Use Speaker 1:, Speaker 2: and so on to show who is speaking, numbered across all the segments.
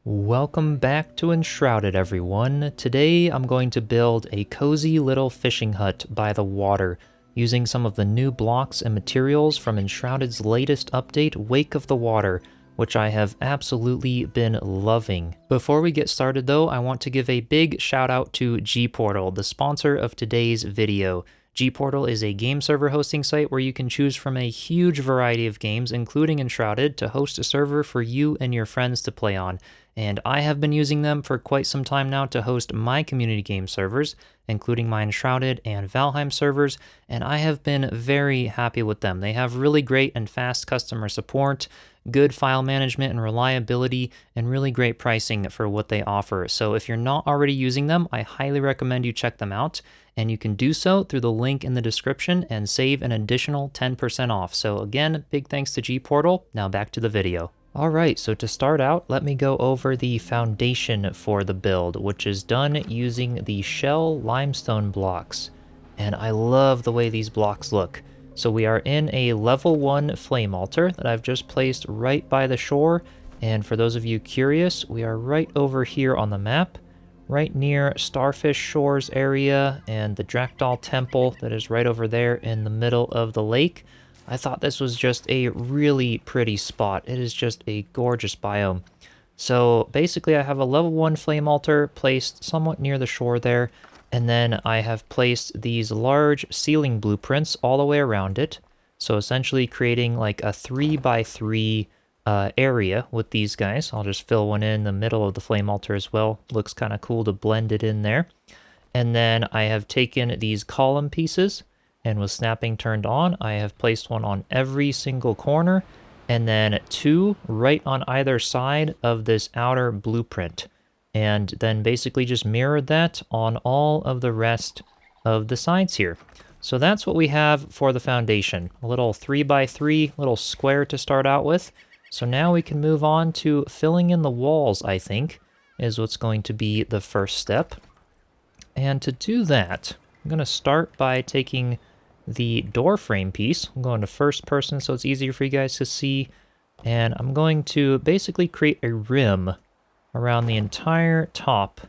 Speaker 1: Welcome back to Enshrouded, everyone. Today I'm going to build a cozy little fishing hut by the water using some of the new blocks and materials from Enshrouded's latest update, Wake of the Water, which I have absolutely been loving. Before we get started though, I want to give a big shout out to Gportal, the sponsor of today's video. Gportal is a game server hosting site where you can choose from a huge variety of games, including Enshrouded, to host a server for you and your friends to play on. And I have been using them for quite some time now to host my community game servers, including my Enshrouded and Valheim servers, and I have been very happy with them. They have really great and fast customer support, good file management and reliability, and really great pricing for what they offer. So if you're not already using them, I highly recommend you check them out, and you can do so through the link in the description and save an additional 10% off. So again, big thanks to Gportal. Now back to the video. Alright, so to start out, let me go over the foundation for the build, which is done using the shell limestone blocks. And I love the way these blocks look. So we are in a level 1 flame altar that I've just placed right by the shore. And for those of you curious, we are right over here on the map, right near Starfish Shores area and the Drakdal Temple that is right over there in the middle of the lake. I thought this was just a really pretty spot. It is just a gorgeous biome. So basically I have a level 1 flame altar placed somewhat near the shore there, and then I have placed these large ceiling blueprints all the way around it. So essentially creating like a 3x3 area with these guys. I'll just fill one in the middle of the flame altar as well. Looks kind of cool to blend it in there. And then I have taken these column pieces, and with snapping turned on, I have placed one on every single corner, and then 2 right on either side of this outer blueprint. And then basically just mirrored that on all of the rest of the sides here. So that's what we have for the foundation. A little 3x3 little square to start out with. So now we can move on to filling in the walls, I think, is what's going to be the first step. And to do that, I'm going to start by taking the door frame piece. I'm going to first person so it's easier for you guys to see, and I'm going to basically create a rim around the entire top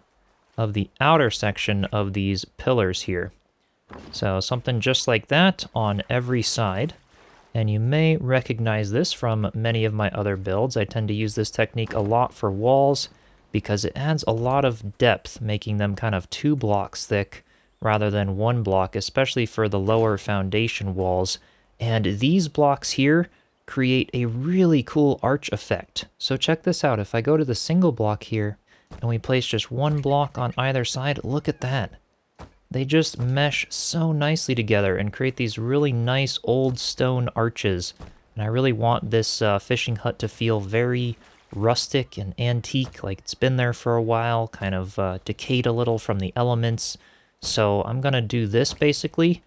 Speaker 1: of the outer section of these pillars here. So something just like that on every side, and you may recognize this from many of my other builds. I tend to use this technique a lot for walls because it adds a lot of depth, making them kind of 2 blocks thick rather than 1 block, especially for the lower foundation walls. And these blocks here create a really cool arch effect. So check this out. If I go to the single block here and we place just 1 block on either side, look at that. They just mesh so nicely together and create these really nice old stone arches. And I really want this fishing hut to feel very rustic and antique, like it's been there for a while, kind of decayed a little from the elements. So I'm going to do this basically,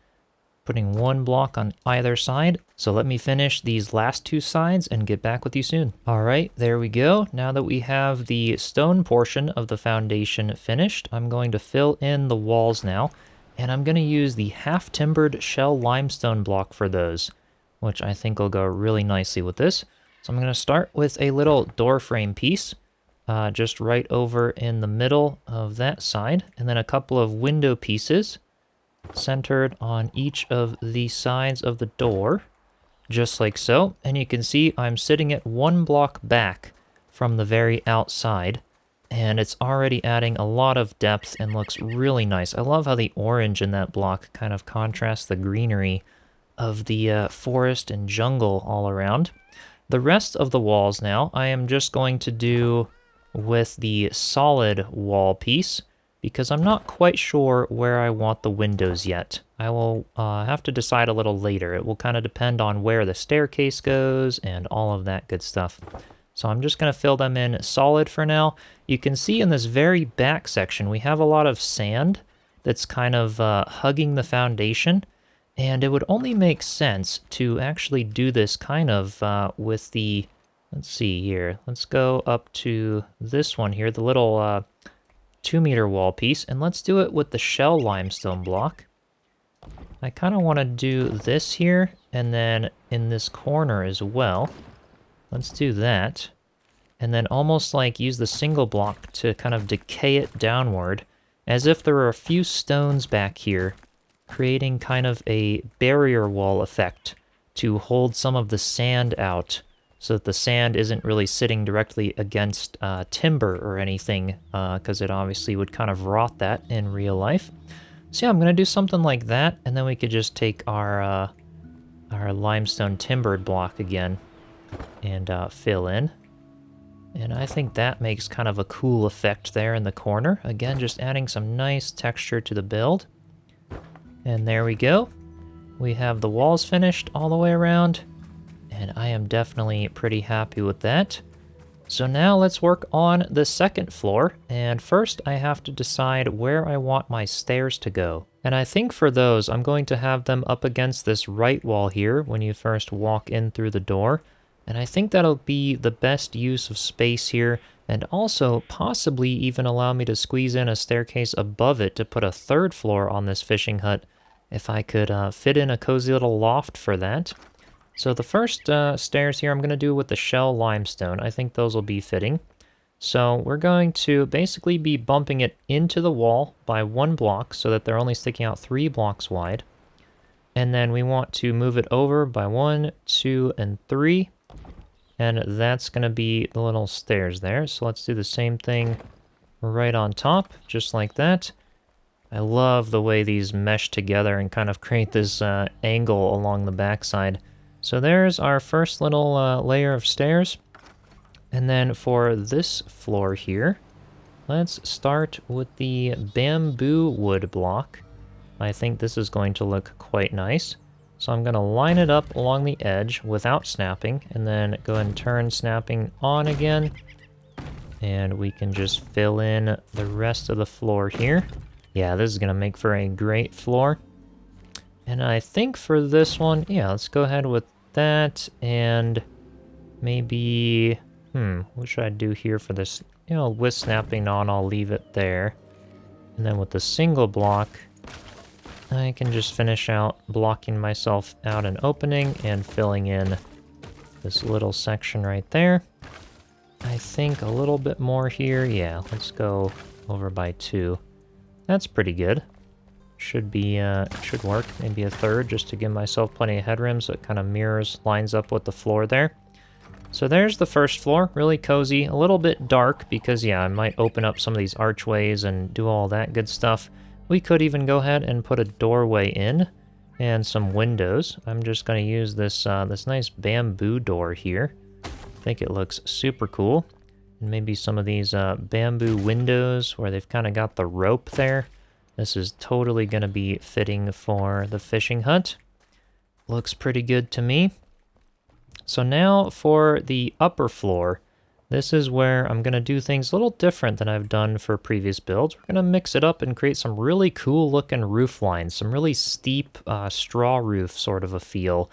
Speaker 1: putting 1 block on either side. So let me finish these last 2 sides and get back with you soon. All right, there we go. Now that we have the stone portion of the foundation finished, I'm going to fill in the walls now. And I'm going to use the half-timbered shell limestone block for those, which I think will go really nicely with this. So I'm going to start with a little door frame piece. Just right over in the middle of that side, and then a couple of window pieces centered on each of the sides of the door, just like so. And you can see I'm sitting at 1 block back from the very outside, and it's already adding a lot of depth and looks really nice. I love how the orange in that block kind of contrasts the greenery of the forest and jungle all around. The rest of the walls now, I am just going to do with the solid wall piece, because I'm not quite sure where I want the windows yet. I will have to decide a little later. It will kind of depend on where the staircase goes and all of that good stuff. So I'm just going to fill them in solid for now. You can see in this very back section, we have a lot of sand that's kind of hugging the foundation, and it would only make sense to actually do this kind of with the... Let's see here. Let's go up to this one here, the little 2-meter wall piece, and let's do it with the shell limestone block. I kind of want to do this here, and then in this corner as well. Let's do that. and then almost like use the single block to kind of decay it downward, as if there were a few stones back here, creating kind of a barrier wall effect to hold some of the sand out, so that the sand isn't really sitting directly against timber or anything, because it obviously would kind of rot that in real life. So yeah, I'm going to do something like that, and then we could just take our limestone timbered block again and fill in. And I think that makes kind of a cool effect there in the corner. Again, just adding some nice texture to the build. And there we go. We have the walls finished all the way around, and I am definitely pretty happy with that. So now let's work on the second floor, and first I have to decide where I want my stairs to go. And I think for those, I'm going to have them up against this right wall here when you first walk in through the door. And I think that'll be the best use of space here, and also possibly even allow me to squeeze in a staircase above it to put a third floor on this fishing hut, if I could fit in a cozy little loft for that. So the first stairs here I'm going to do with the shell limestone. I think those will be fitting. So we're going to basically be bumping it into the wall by 1 block so that they're only sticking out 3 blocks wide. And then we want to move it over by 1, 2, and 3. And that's going to be the little stairs there. So let's do the same thing right on top, just like that. I love the way these mesh together and kind of create this angle along the backside. So there's our first little layer of stairs. And then for this floor here, let's start with the bamboo wood block. I think this is going to look quite nice. So I'm going to line it up along the edge without snapping, and then go and turn snapping on again. And we can just fill in the rest of the floor here. Yeah, this is going to make for a great floor. And I think for this one, yeah, let's go ahead with that, and maybe, what should I do here for this? You know, with snapping on, I'll leave it there. And then with the single block, I can just finish out blocking myself out an opening and filling in this little section right there. I think a little bit more here. Yeah, let's go over by 2. That's pretty good. Should be, should work. Maybe a third just to give myself plenty of headroom so it kind of lines up with the floor there. So there's the first floor, really cozy, a little bit dark because, yeah, I might open up some of these archways and do all that good stuff. We could even go ahead and put a doorway in and some windows. I'm just going to use this this nice bamboo door here. I think it looks super cool. And maybe some of these bamboo windows where they've kind of got the rope there. This is totally going to be fitting for the fishing hut. Looks pretty good to me. So now for the upper floor, this is where I'm going to do things a little different than I've done for previous builds. We're going to mix it up and create some really cool looking roof lines, some really steep straw roof sort of a feel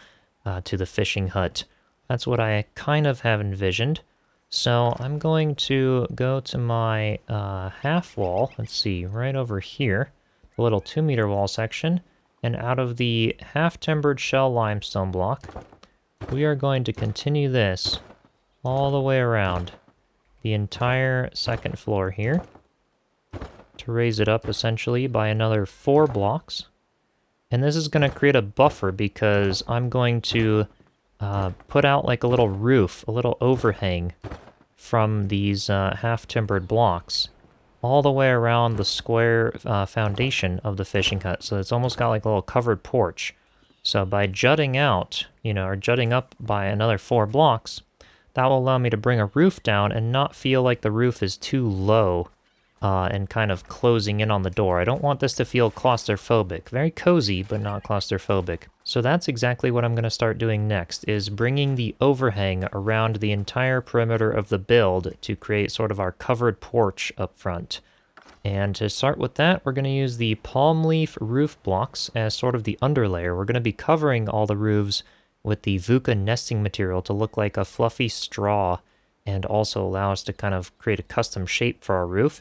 Speaker 1: to the fishing hut. That's what I kind of have envisioned. So I'm going to go to my half wall, let's see, right over here, the little 2-meter wall section, and out of the half-timbered shell limestone block, we are going to continue this all the way around the entire second floor here to raise it up essentially by another 4 blocks. And this is going to create a buffer because I'm going to put out like a little roof, a little overhang from these half-timbered blocks all the way around the square foundation of the fishing hut. So it's almost got like a little covered porch. So by jutting out, you know, or jutting up by another 4 blocks, that will allow me to bring a roof down and not feel like the roof is too low and kind of closing in on the door. I don't want this to feel claustrophobic. Very cozy, but not claustrophobic. So that's exactly what I'm going to start doing next, is bringing the overhang around the entire perimeter of the build to create sort of our covered porch up front. And to start with that, we're going to use the palm leaf roof blocks as sort of the underlayer. We're going to be covering all the roofs with the VUCA nesting material to look like a fluffy straw and also allow us to kind of create a custom shape for our roof.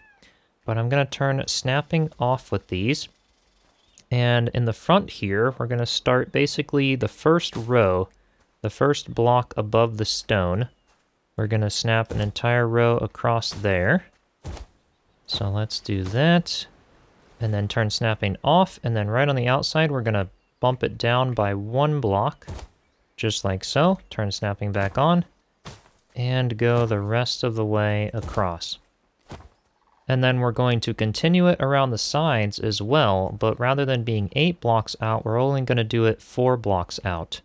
Speaker 1: But I'm going to turn snapping off with these. And in the front here, we're going to start basically the first row, the first block above the stone. we're going to snap an entire row across there. So let's do that. And then turn snapping off. And then right on the outside, we're going to bump it down by 1 block. Just like so. Turn snapping back on. And go the rest of the way across. And then we're going to continue it around the sides as well, but rather than being 8 blocks out, we're only going to do it 4 blocks out.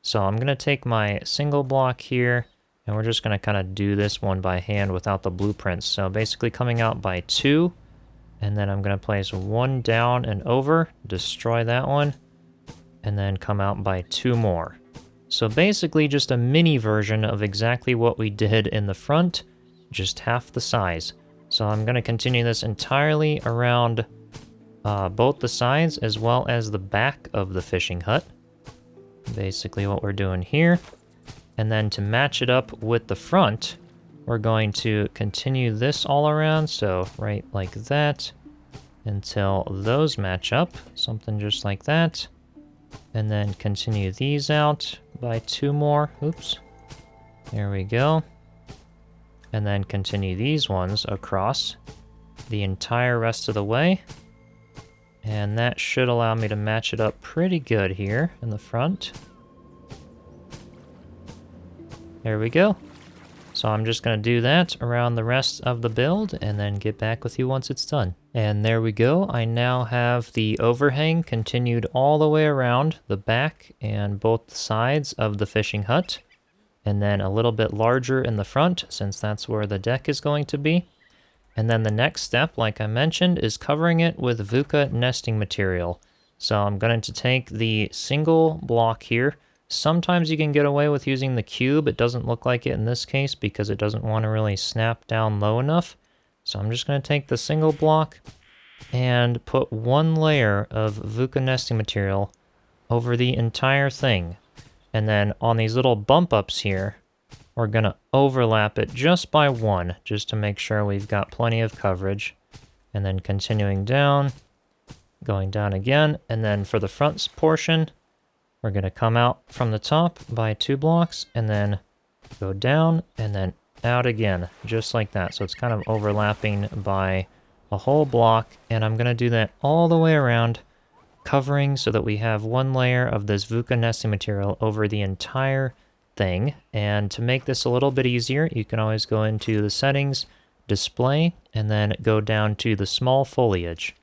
Speaker 1: So I'm going to take my single block here, and we're just going to kind of do this one by hand without the blueprints. So basically coming out by 2, and then I'm going to place 1 down and over, destroy that one, and then come out by 2 more. So basically just a mini version of exactly what we did in the front, just half the size. So I'm going to continue this entirely around both the sides as well as the back of the fishing hut. Basically what we're doing here. And then to match it up with the front, we're going to continue this all around. So right like that until those match up. Something just like that. And then continue these out by 2 more. Oops. There we go. And then continue these ones across the entire rest of the way. And that should allow me to match it up pretty good here in the front. There we go. So I'm just going to do that around the rest of the build and then get back with you once it's done. And there we go. I now have the overhang continued all the way around the back and both sides of the fishing hut. And then a little bit larger in the front, since that's where the deck is going to be. And then the next step, like I mentioned, is covering it with VUCA nesting material. So I'm going to take the single block here. Sometimes you can get away with using the cube. It doesn't look like it in this case because it doesn't want to really snap down low enough. So I'm just going to take the single block and put 1 layer of VUCA nesting material over the entire thing. And then on these little bump ups here, we're going to overlap it just by 1, just to make sure we've got plenty of coverage. And then continuing down, going down again. And then for the front portion, we're going to come out from the top by 2 blocks and then go down and then out again, just like that. So it's kind of overlapping by a whole block. And I'm going to do that all the way around, covering so that we have 1 layer of this VUCA nesting material over the entire thing. And to make this a little bit easier, you can always go into the settings, display, and then go down to the small foliage.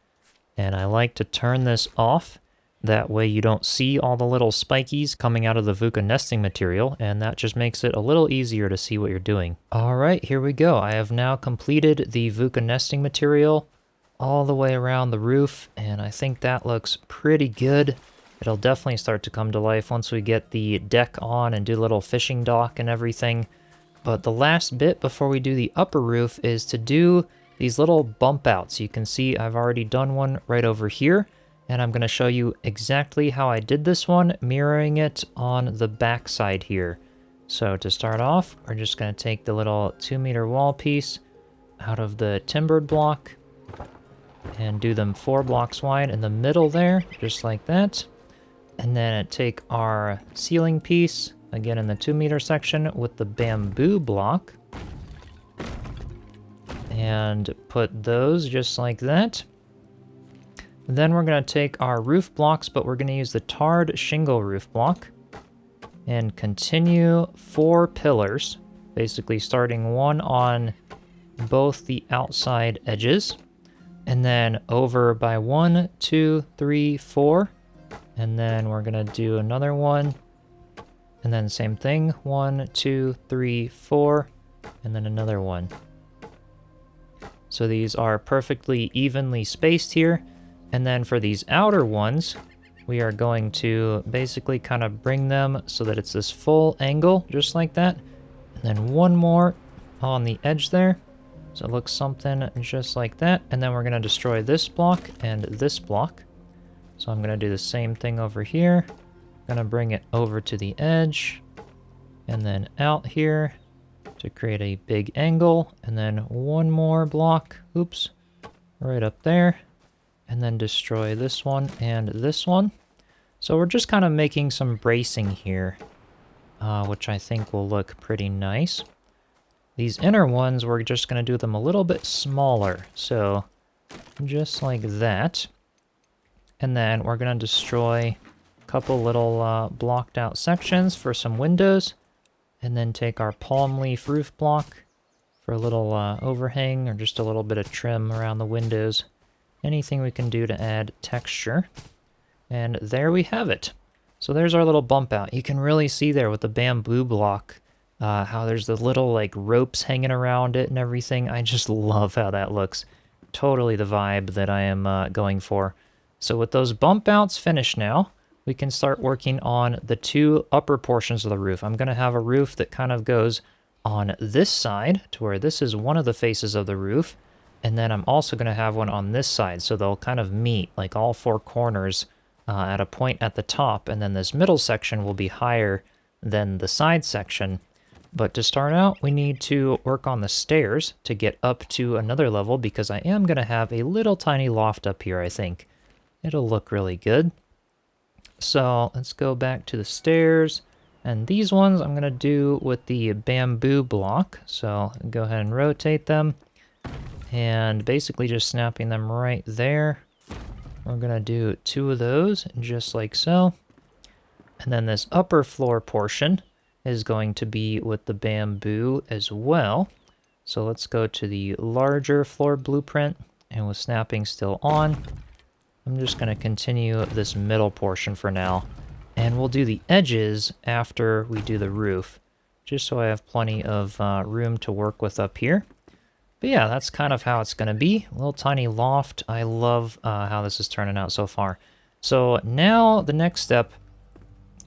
Speaker 1: And I like to turn this off. That way you don't see all the little spikies coming out of the VUCA nesting material, and that just makes it a little easier to see what you're doing. All right, here we go. I have now completed the VUCA nesting material all the way around the roof, and I think that looks pretty good. It'll definitely start to come to life once we get the deck on and do a little fishing dock and everything. But the last bit before we do the upper roof is to do these little bump outs. You can see I've already done one right over here, and I'm going to show you exactly how I did this one, mirroring it on the back side here. So to start off, we're just going to take the little 2-meter wall piece out of the timbered block, and do them 4 blocks wide in the middle there, just like that. And then take our ceiling piece, again in the 2-meter section, with the bamboo block. And put those just like that. Then we're going to take our roof blocks, but we're going to use the tarred shingle roof block. And continue 4 pillars, basically starting 1 on both the outside edges. And then over by 1, 2, 3, 4. And then we're going to do another one. And then same thing. 1, 2, 3, 4. And then another one. So these are perfectly evenly spaced here. And then for these outer ones, we are going to basically kind of bring them so that it's this full angle, just like that. And then 1 more on the edge there. So it looks something just like that. And then we're going to destroy this block and this block. So I'm going to do the same thing over here. I'm going to bring it over to the edge. And then out here to create a big angle. And then 1 more block. Oops. Right up there. And then destroy this one and this one. So we're just kind of making some bracing here, which I think will look pretty nice. These inner ones, we're just going to do them a little bit smaller. So just like that. And then we're going to destroy a couple little blocked out sections for some windows. And then take our palm leaf roof block for a little overhang or just a little bit of trim around the windows. Anything we can do to add texture. And there we have it. So there's our little bump out. You can really see there with the bamboo block how there's the little like ropes hanging around it and everything. I just love how that looks. Totally the vibe that I am going for. So with those bump outs finished now, we can start working on the two upper portions of the roof. I'm going to have a roof that kind of goes on this side to where this is one of the faces of the roof. And then I'm also going to have one on this side. So they'll kind of meet like all four corners at a point at the top. And then this middle section will be higher than the side section. But to start out, we need to work on the stairs to get up to another level because I am going to have a little tiny loft up here, I think. It'll look really good. So let's go back to the stairs. And these ones I'm going to do with the bamboo block. So go ahead and rotate them. And basically just snapping them right there. We're going to do two of those, just like so. And then this upper floor portion is going to be with the bamboo as well. So let's go to the larger floor blueprint. And with snapping still on, I'm just going to continue this middle portion for now. And we'll do the edges after we do the roof, just so I have plenty of room to work with up here. But yeah, that's kind of how it's going to be. A little tiny loft. I love how this is turning out so far. So now the next step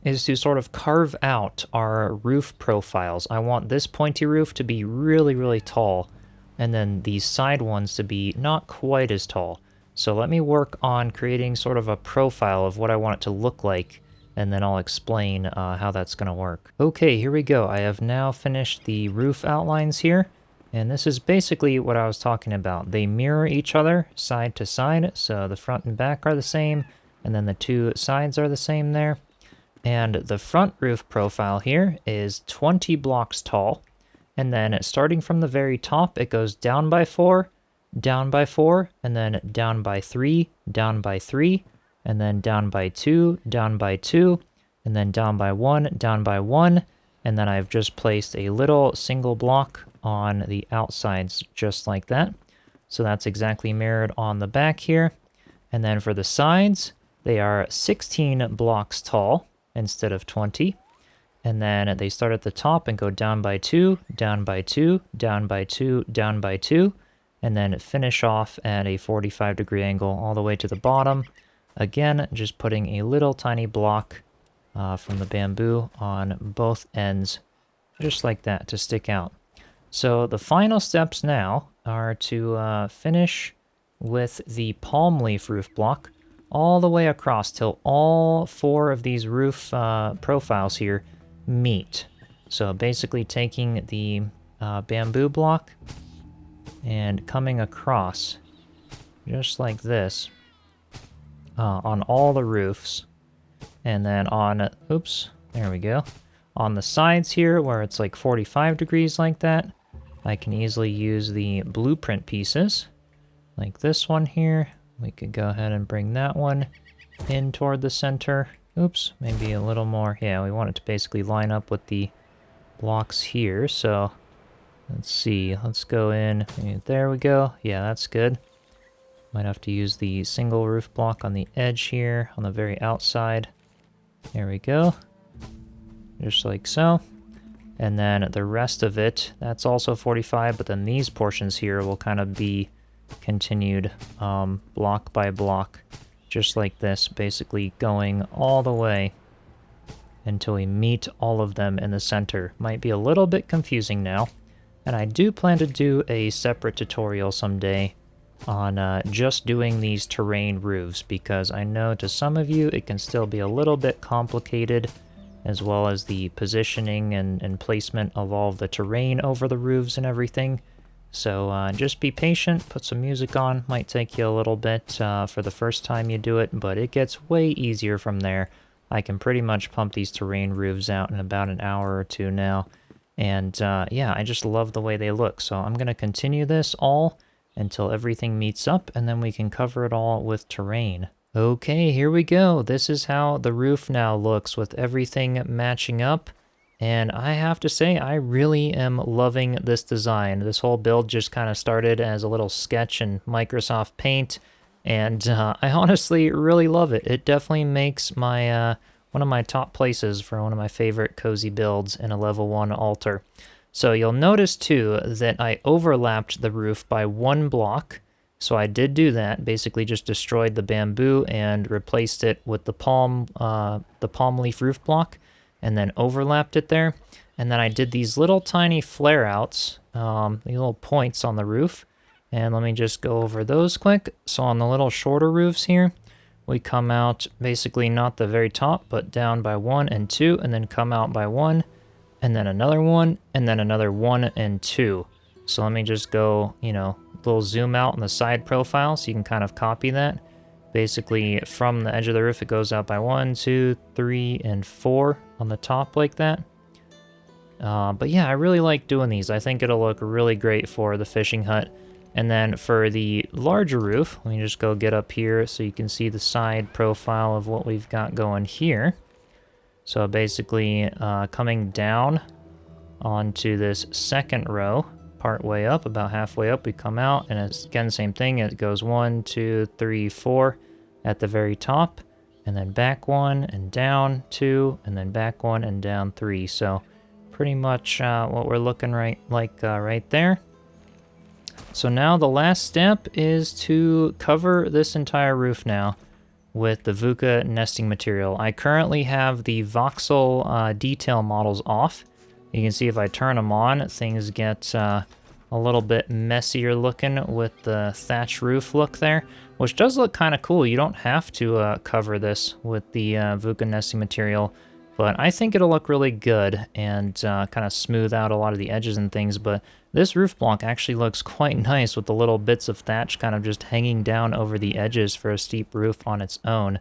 Speaker 1: is to sort of carve out our roof profiles. I want this pointy roof to be really, really tall, and then these side ones to be not quite as tall. So let me work on creating sort of a profile of what I want it to look like, and then I'll explain how that's going to work. Okay, here we go. I have now finished the roof outlines here, and this is basically what I was talking about. They mirror each other side to side, so the front and back are the same, and then the two sides are the same there. And the front roof profile here is 20 blocks tall, and then starting from the very top, it goes down by 4, down by 4, and then down by 3, down by 3, and then down by 2, down by 2, and then down by 1, down by 1, and then I've just placed a little single block on the outsides just like that. So that's exactly mirrored on the back here. And then for the sides, they are 16 blocks tall instead of 20. And then they start at the top and go down by 2, down by 2, down by 2, down by 2, and then finish off at a 45-degree angle all the way to the bottom. Again, just putting a little tiny block from the bamboo on both ends, just like that, to stick out. So the final steps now are to finish with the palm leaf roof block all the way across till all 4 of these roof profiles here meet. So basically taking the bamboo block and coming across just like this on all the roofs. And then on, oops, there we go. On the sides here where it's like 45 degrees like that, I can easily use the blueprint pieces like this one here. We could go ahead and bring that one in toward the center. Oops, maybe a little more. Yeah, we want it to basically line up with the blocks here. So let's see, let's go in. There we go. Yeah, that's good. Might have to use the single roof block on the edge here, on the very outside. There we go. Just like so. And then the rest of it, that's also 45, but then these portions here will kind of be continued block by block, just like this, basically going all the way until we meet all of them in the center. Might be a little bit confusing now, and I do plan to do a separate tutorial someday on just doing these terrain roofs, because I know to some of you it can still be a little bit complicated, as well as the positioning and placement of all of the terrain over the roofs and everything. So just be patient, put some music on. Might take you a little bit for the first time you do it, but it gets way easier from there. I can pretty much pump these terrain roofs out in about an hour or two now. And yeah, I just love the way they look. So I'm going to continue this all until everything meets up, and then we can cover it all with terrain. Okay, here we go. This is how the roof now looks with everything matching up. And I have to say, I really am loving this design. This whole build just kind of started as a little sketch in Microsoft Paint, and I honestly really love it. It definitely makes my one of my top places for one of my favorite cozy builds in a level 1 altar. So you'll notice too that I overlapped the roof by 1 block. So I did do that, basically just destroyed the bamboo and replaced it with the palm leaf roof block, and then overlapped it there. And then I did these little tiny flare outs, these little points on the roof. And let me just go over those quick. So on the little shorter roofs here, we come out basically not the very top, but down by 1 and 2, and then come out by 1, and then another 1, and then another 1 and 2. So let me just go, you know, a little zoom out on the side profile so you can kind of copy that. Basically, from the edge of the roof, it goes out by 1, 2, 3, and 4 on the top like that. But yeah, I really like doing these. I think it'll look really great for the fishing hut. And then for the larger roof, let me just go get up here so you can see the side profile of what we've got going here. So basically coming down onto this second row, part way up, about halfway up, we come out, and it's again same thing. It goes 1, 2, 3, 4 at the very top, and then back 1 and down 2, and then back 1 and down 3. So pretty much what we're looking right there. So now the last step is to cover this entire roof now with the VUCA nesting material. I currently have the voxel detail models off. You can see if I turn them on, things get a little bit messier looking with the thatch roof look there, which does look kind of cool. You don't have to cover this with the VUCA nesting material, but I think it'll look really good and kind of smooth out a lot of the edges and things. But this roof block actually looks quite nice with the little bits of thatch kind of just hanging down over the edges for a steep roof on its own.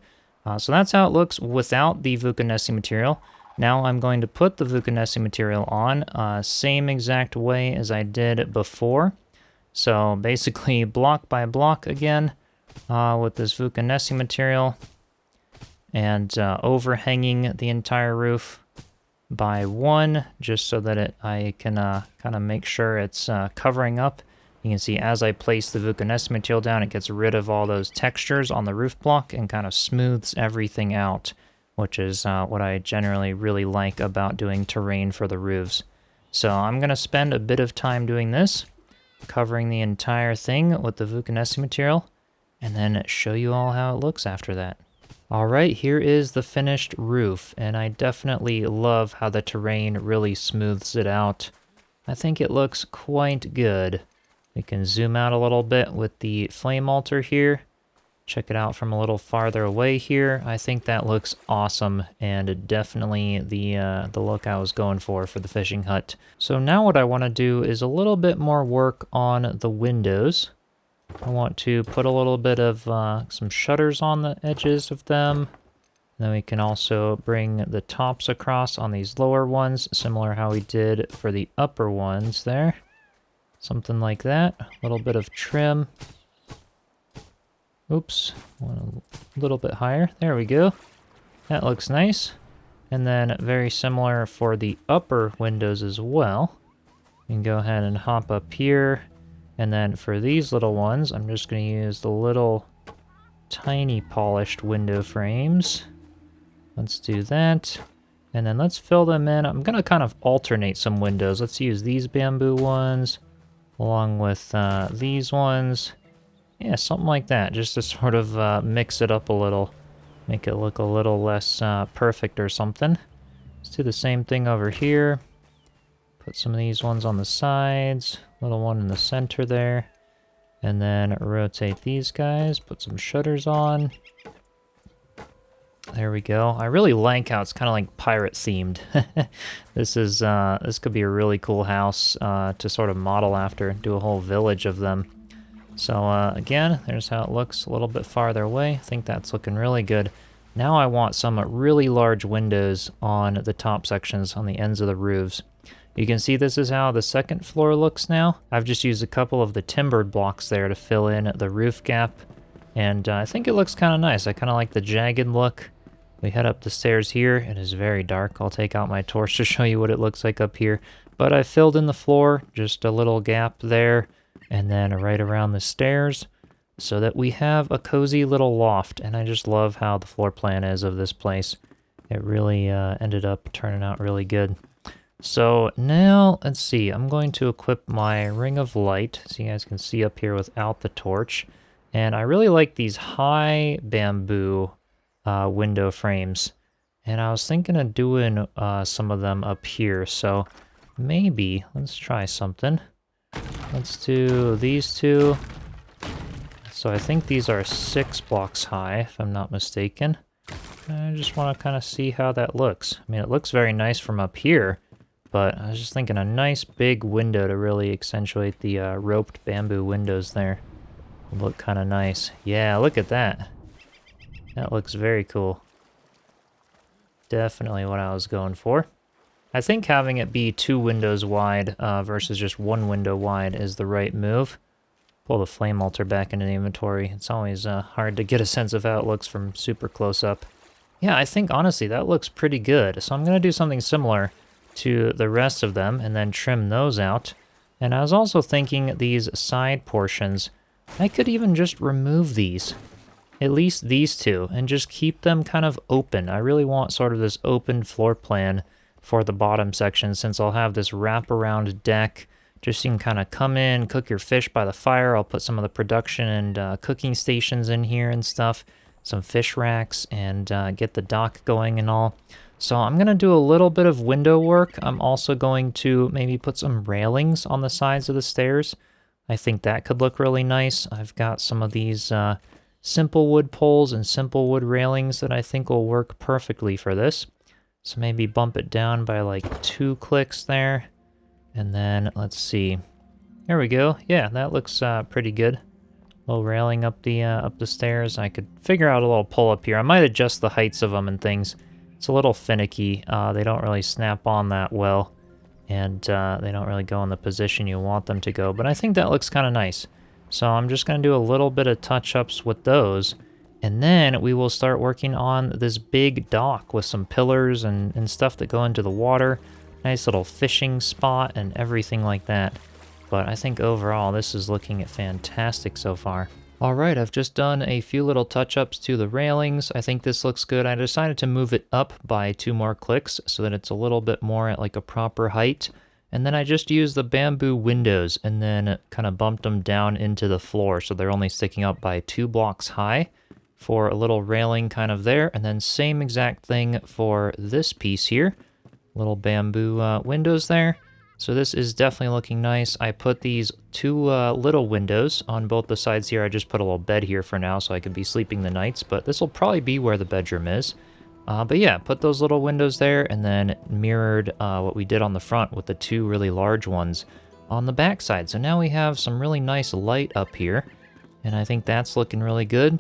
Speaker 1: So that's how it looks without the VUCA nesting material. Now I'm going to put the VUCA nesting material on, same exact way as I did before. So basically block by block again with this VUCA nesting material, and overhanging the entire roof by 1, just so that I can kind of make sure it's covering up. You can see as I place the VUCA nesting material down, it gets rid of all those textures on the roof block and kind of smooths everything out, which is what I generally really like about doing terrain for the roofs. So I'm going to spend a bit of time doing this, covering the entire thing with the VUCA nesting material, and then show you all how it looks after that. Alright, here is the finished roof, and I definitely love how the terrain really smooths it out. I think it looks quite good. We can zoom out a little bit with the flame altar here. Check it out from a little farther away here. I think that looks awesome, and definitely the look I was going for the fishing hut. So now what I want to do is a little bit more work on the windows. I want to put a little bit of some shutters on the edges of them. Then we can also bring the tops across on these lower ones, similar how we did for the upper ones there. Something like that. A little bit of trim. Oops, went a little bit higher. There we go. That looks nice. And then very similar for the upper windows as well. You can go ahead and hop up here. And then for these little ones, I'm just going to use the little tiny polished window frames. Let's do that. And then let's fill them in. I'm going to kind of alternate some windows. Let's use these bamboo ones along with these ones. Yeah, something like that, just to sort of mix it up a little. Make it look a little less perfect or something. Let's do the same thing over here. Put some of these ones on the sides, little one in the center there, and then rotate these guys, put some shutters on. There we go. I really like how it's kind of like pirate themed. This could be a really cool house to sort of model after, do a whole village of them. So again, there's how it looks a little bit farther away. I think that's looking really good. Now I want some really large windows on the top sections, on the ends of the roofs. You can see this is how the second floor looks now. I've just used a couple of the timbered blocks there to fill in the roof gap, and I think it looks kind of nice. I kind of like the jagged look. We head up the stairs here. It is very dark. I'll take out my torch to show you what it looks like up here. But I filled in the floor, just a little gap there, and then right around the stairs, so that we have a cozy little loft. And I just love how the floor plan is of this place. It really ended up turning out really good. So now, let's see, I'm going to equip my ring of light, so you guys can see up here without the torch. And I really like these high bamboo window frames. And I was thinking of doing some of them up here, so maybe, let's try something. Let's do these two. So I think these are 6 blocks high, if I'm not mistaken. I just want to kind of see how that looks. I mean, it looks very nice from up here, but I was just thinking a nice big window to really accentuate the roped bamboo windows there. Would look kind of nice. Yeah, look at that. That looks very cool. Definitely what I was going for. I think having it be 2 windows wide versus just 1 window wide is the right move. Pull the flame altar back into the inventory. It's always hard to get a sense of how it looks from super close up. Yeah, I think honestly that looks pretty good. So I'm going to do something similar to the rest of them and then trim those out. And I was also thinking these side portions, I could even just remove these. At least these 2, and just keep them kind of open. I really want sort of this open floor plan for the bottom section, since I'll have this wraparound deck. Just so you can kind of come in, cook your fish by the fire. I'll put some of the production and cooking stations in here and stuff. Some fish racks, and get the dock going and all. So I'm going to do a little bit of window work. I'm also going to maybe put some railings on the sides of the stairs. I think that could look really nice. I've got some of these simple wood poles and simple wood railings that I think will work perfectly for this. So maybe bump it down by like 2 clicks there. And then, let's see. There we go. Yeah, that looks pretty good. A little railing up the stairs. I could figure out a little pull up here. I might adjust the heights of them and things. It's a little finicky. They don't really snap on that well. And they don't really go in the position you want them to go. But I think that looks kind of nice. So I'm just going to do a little bit of touch-ups with those. And then we will start working on this big dock with some pillars and stuff that go into the water. Nice little fishing spot and everything like that. But I think overall this is looking fantastic so far. Alright, I've just done a few little touch-ups to the railings. I think this looks good. I decided to move it up by 2 more clicks so that it's a little bit more at like a proper height. And then I just used the bamboo windows and then kind of bumped them down into the floor, so they're only sticking up by 2 blocks high for a little railing kind of there. And then same exact thing for this piece here. Little bamboo windows there. So this is definitely looking nice. I put these 2 little windows on both the sides here. I just put a little bed here for now so I could be sleeping the nights, but this will probably be where the bedroom is. But yeah, put those little windows there and then mirrored what we did on the front with the 2 really large ones on the back side. So now we have some really nice light up here, and I think that's looking really good.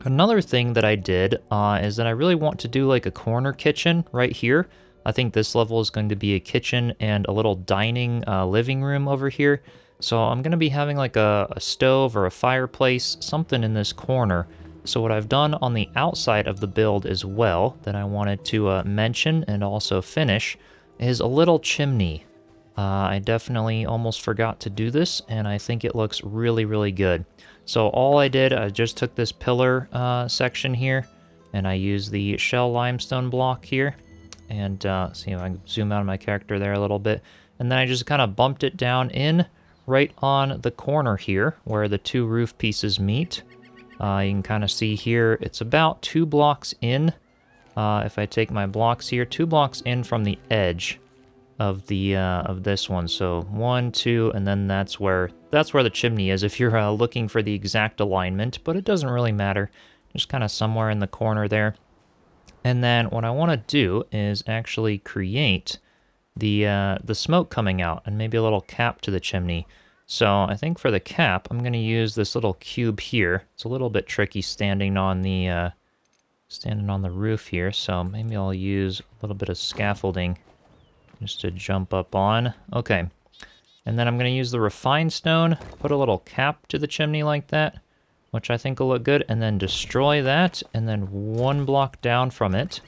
Speaker 1: Another thing that I did is that I really want to do like a corner kitchen right here. I think this level is going to be a kitchen and a little dining living room over here. So I'm going to be having like a stove or a fireplace, something in this corner. So what I've done on the outside of the build as well that I wanted to mention and also finish is a little chimney. I definitely almost forgot to do this, and I think it looks really, really good. So all I did, I just took this pillar section here, and I used the shell limestone block here. And see if I can zoom out of my character there a little bit. And then I just kind of bumped it down in right on the corner here where the 2 roof pieces meet. You can kind of see here, it's about 2 blocks in. If I take my blocks here, 2 blocks in from the edge of the of this one. So 1, 2, and then that's where the chimney is if you're looking for the exact alignment, but it doesn't really matter. Just kind of somewhere in the corner there. And then what I want to do is actually create the smoke coming out and maybe a little cap to the chimney. So I think for the cap, I'm going to use this little cube here. It's a little bit tricky standing on the roof here, so maybe I'll use a little bit of scaffolding just to jump up on. Okay. And then I'm going to use the refined stone, put a little cap to the chimney like that, which I think will look good, and then destroy that, and then one block down from it,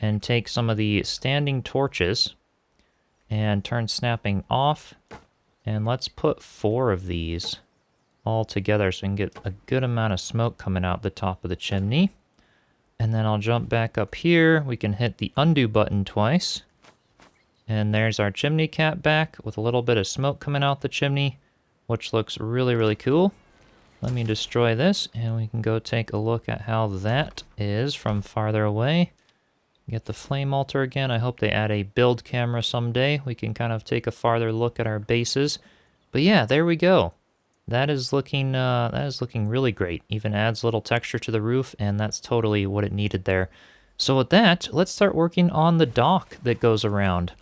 Speaker 1: and take some of the standing torches, and turn snapping off, and let's put 4 of these all together so we can get a good amount of smoke coming out the top of the chimney. And then I'll jump back up here. We can hit the undo button twice. And there's our chimney cat back with a little bit of smoke coming out the chimney, which looks really, really cool. Let me destroy this, and we can go take a look at how that is from farther away. Get the flame altar again. I hope they add a build camera someday. We can kind of take a farther look at our bases. But yeah, there we go. That is looking really great. Even adds a little texture to the roof, and that's totally what it needed there. So with that, let's start working on the dock that goes around.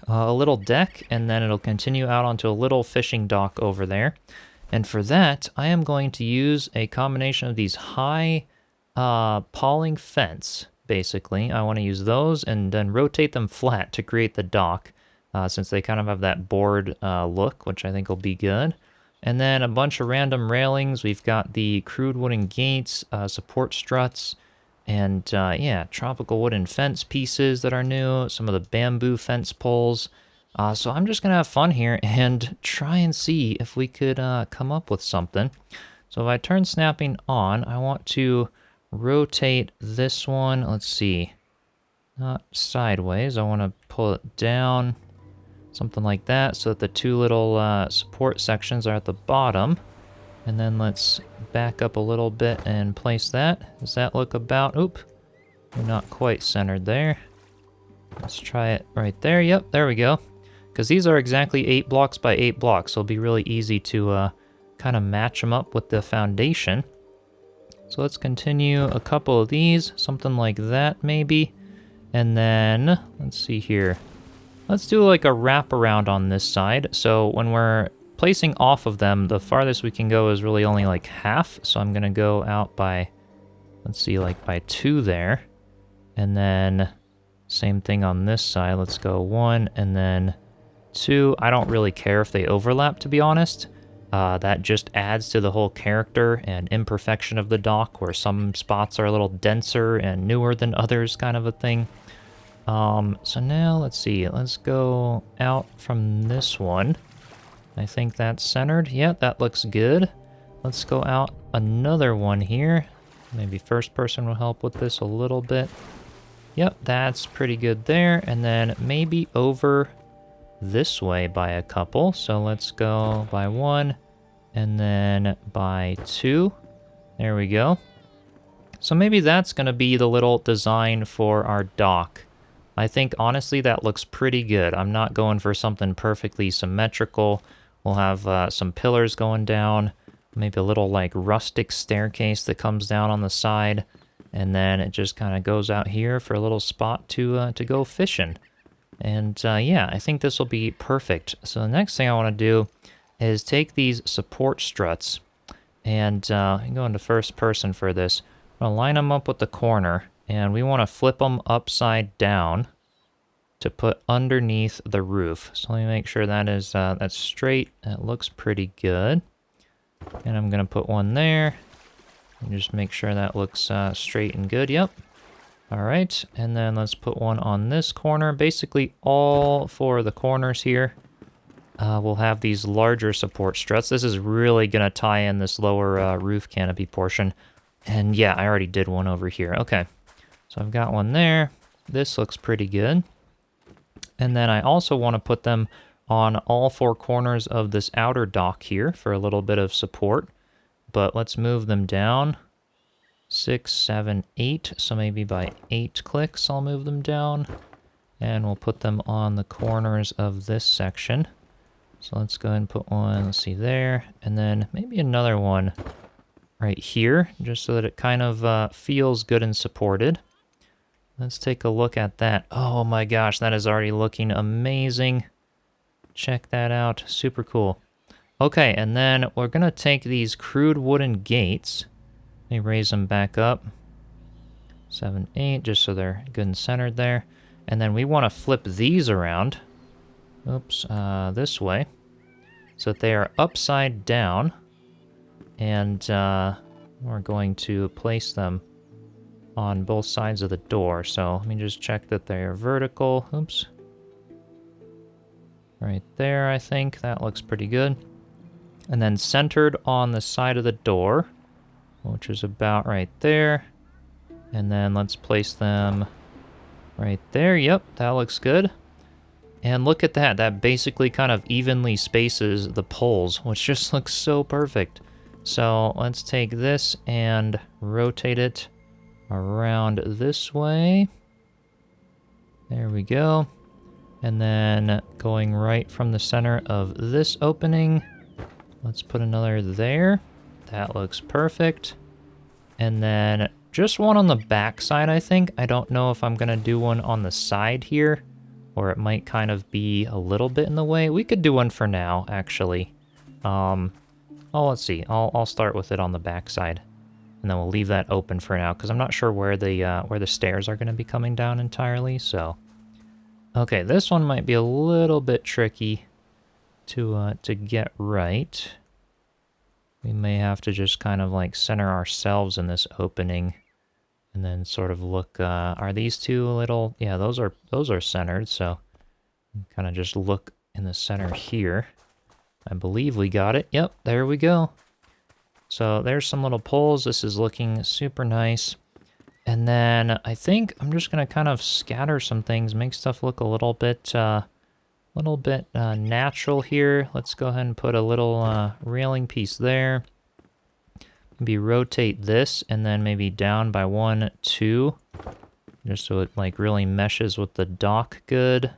Speaker 1: A little deck, and then it'll continue out onto a little fishing dock over there. And for that, I am going to use a combination of these high paling fence, basically. I want to use those and then rotate them flat to create the dock, since they kind of have that board look, which I think will be good. And then a bunch of random railings. We've got the crude wooden gates, support struts, and yeah, tropical wooden fence pieces that are new, some of the bamboo fence poles. So I'm just going to have fun here and try and see if we could come up with something. So if I turn snapping on, I want to rotate this one. Let's see. Not sideways. I want to pull it down, something like that, so that the 2 little support sections are at the bottom. And then let's back up a little bit and place that. Does that look about... Oop. We're not quite centered there. Let's try it right there. Yep, there we go. Because these are exactly 8 blocks by 8 blocks, so it'll be really easy to kind of match them up with the foundation. So let's continue a couple of these, something like that maybe. And then, let's see here. Let's do like a wraparound on this side. So when we're placing off of them, the farthest we can go is really only like half. So I'm going to go out by, let's see, like by 2 there. And then same thing on this side. Let's go 1 and then 2. I don't really care if they overlap, to be honest. That just adds to the whole character and imperfection of the dock, where some spots are a little denser and newer than others, kind of a thing. So now, let's see, let's go out from this one. I think that's centered. Yeah, that looks good. Let's go out another one here. Maybe first person will help with this a little bit. Yep, that's pretty good there. And then maybe over this way by a couple. So let's go by 1 and then by 2. There we go. So maybe that's going to be the little design for our dock. I think, honestly, that looks pretty good. I'm not going for something perfectly symmetrical. We'll have some pillars going down, maybe a little, like, rustic staircase that comes down on the side, and then it just kind of goes out here for a little spot to go fishing. And, yeah, I think this will be perfect. So the next thing I want to do is take these support struts, and go into first person for this. I'm going to line them up with the corner, and we want to flip them upside down to put underneath the roof. So let me make sure that is that's straight. That looks pretty good. And I'm gonna put one there. And just make sure that looks straight and good. Yep. All right. And then let's put one on this corner. Basically, all 4 of the corners here will have these larger support struts. This is really gonna tie in this lower roof canopy portion. And yeah, I already did one over here. Okay. So I've got one there. This looks pretty good. And then I also want to put them on all 4 corners of this outer dock here for a little bit of support. But let's move them down. 6, 7, 8. So maybe by 8 clicks I'll move them down. And we'll put them on the corners of this section. So let's go ahead and put one, let's see there. And then maybe another one right here, just so that it kind of feels good and supported. Let's take a look at that. Oh my gosh, that is already looking amazing. Check that out. Super cool. Okay, and then we're going to take these crude wooden gates. Let me raise them back up. 7, 8, just so they're good and centered there. And then we want to flip these around. Oops, this way. So that they are upside down. And we're going to place them on both sides of the door. So let me just check that they are vertical. Oops. Right there, I think. That looks pretty good. And then centered on the side of the door, which is about right there. And then let's place them right there. Yep, that looks good. And look at that. That basically kind of evenly spaces the poles, which just looks so perfect. So let's take this and rotate it around this way. There we go. And then going right from the center of this opening, let's put another there. That looks perfect. And then just one on the back side, I think. I don't know if I'm going to do one on the side here, or it might kind of be a little bit in the way. We could do one for now, actually. Oh, let's see. I'll start with it on the back side, and then we'll leave that open for now, because I'm not sure where the stairs are going to be coming down entirely, so... Okay, this one might be a little bit tricky to get right. We may have to just kind of like center ourselves in this opening, and then sort of look. Are these two a little? Yeah, those are centered. So kind of just look in the center here. I believe we got it. Yep, there we go. So there's some little poles. This is looking super nice. And then I think I'm just gonna kind of scatter some things, make stuff look a little bit natural here. Let's go ahead and put a little railing piece there. Maybe rotate this and then maybe down by 1, 2, just so it like really meshes with the dock good.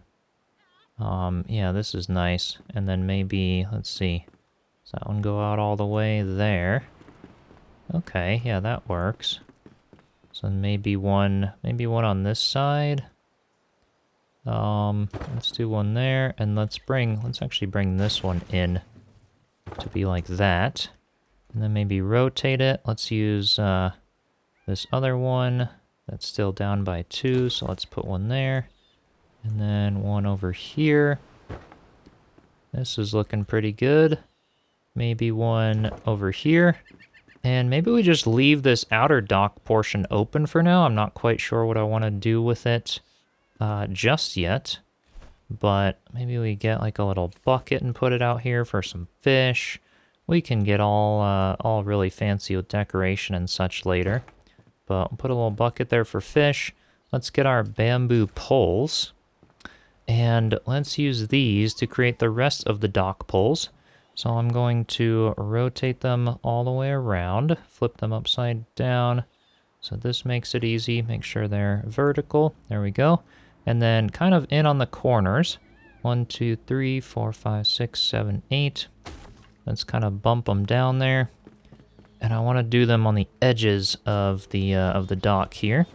Speaker 1: Yeah, this is nice. And then maybe, let's see, does that one go out all the way there? Okay, yeah, that works. So maybe one on this side. Let's do one there, and let's actually bring this one in to be like that. And then maybe rotate it. Let's use this other one that's still down by 2, so let's put one there. And then one over here. This is looking pretty good. Maybe one over here. And maybe we just leave this outer dock portion open for now. I'm not quite sure what I want to do with it just yet. But maybe we get like a little bucket and put it out here for some fish. We can get all really fancy with decoration and such later. But we'll put a little bucket there for fish. Let's get our bamboo poles. And let's use these to create the rest of the dock poles. So I'm going to rotate them all the way around, flip them upside down. So this makes it easy. Make sure they're vertical. There we go. And then kind of in on the corners. 1, 2, 3, 4, 5, 6, 7, 8. Let's kind of bump them down there. And I want to do them on the edges of the dock here.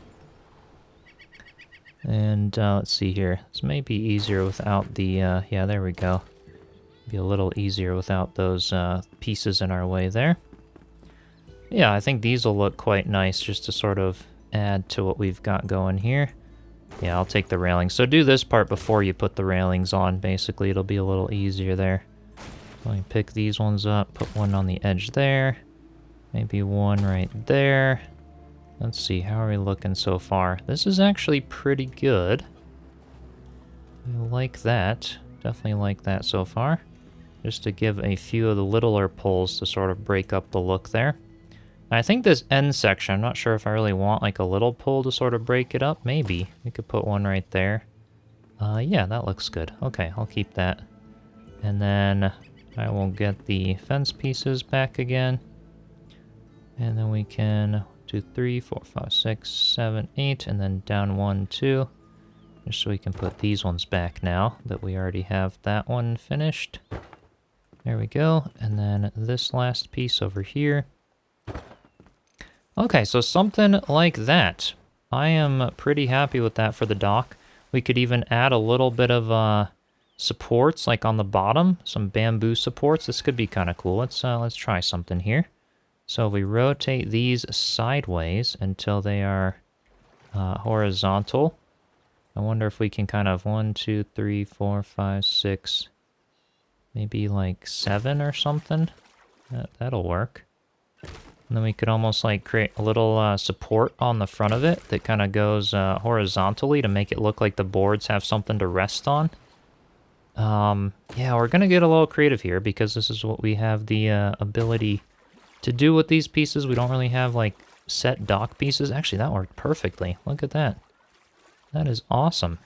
Speaker 1: And let's see here. This may be easier without the, yeah, there we go. Be a little easier without those pieces in our way there. Yeah, I think these will look quite nice just to sort of add to what we've got going here. Yeah, I'll take the railings. So do this part before you put the railings on. Basically, it'll be a little easier there. Let me pick these ones up, put one on the edge there. Maybe one right there. Let's see, how are we looking so far? This is actually pretty good. I like that. Definitely like that so far. Just to give a few of the littler poles to sort of break up the look there. And I think this end section, I'm not sure if I really want like a little pole to sort of break it up. Maybe. We could put one right there. Yeah, that looks good. Okay, I'll keep that. And then I will get the fence pieces back again. And then we can 2, 3, 4, 5, 6, 7, 8, and then down 1, 2. Just so we can put these ones back now that we already have that one finished. There we go. And then this last piece over here. Okay, so something like that. I am pretty happy with that for the dock. We could even add a little bit of supports like on the bottom, some bamboo supports. This could be kind of cool. Let's try something here. So we rotate these sideways until they are horizontal. I wonder if we can kind of 1, 2, 3, 4, 5, 6, maybe like 7 or something. That'll work. And then we could almost like create a little support on the front of it that kind of goes horizontally to make it look like the boards have something to rest on. Yeah, we're gonna get a little creative here because this is what we have the ability to do with these pieces. We don't really have like set dock pieces. Actually, that worked perfectly. Look at that. That is awesome.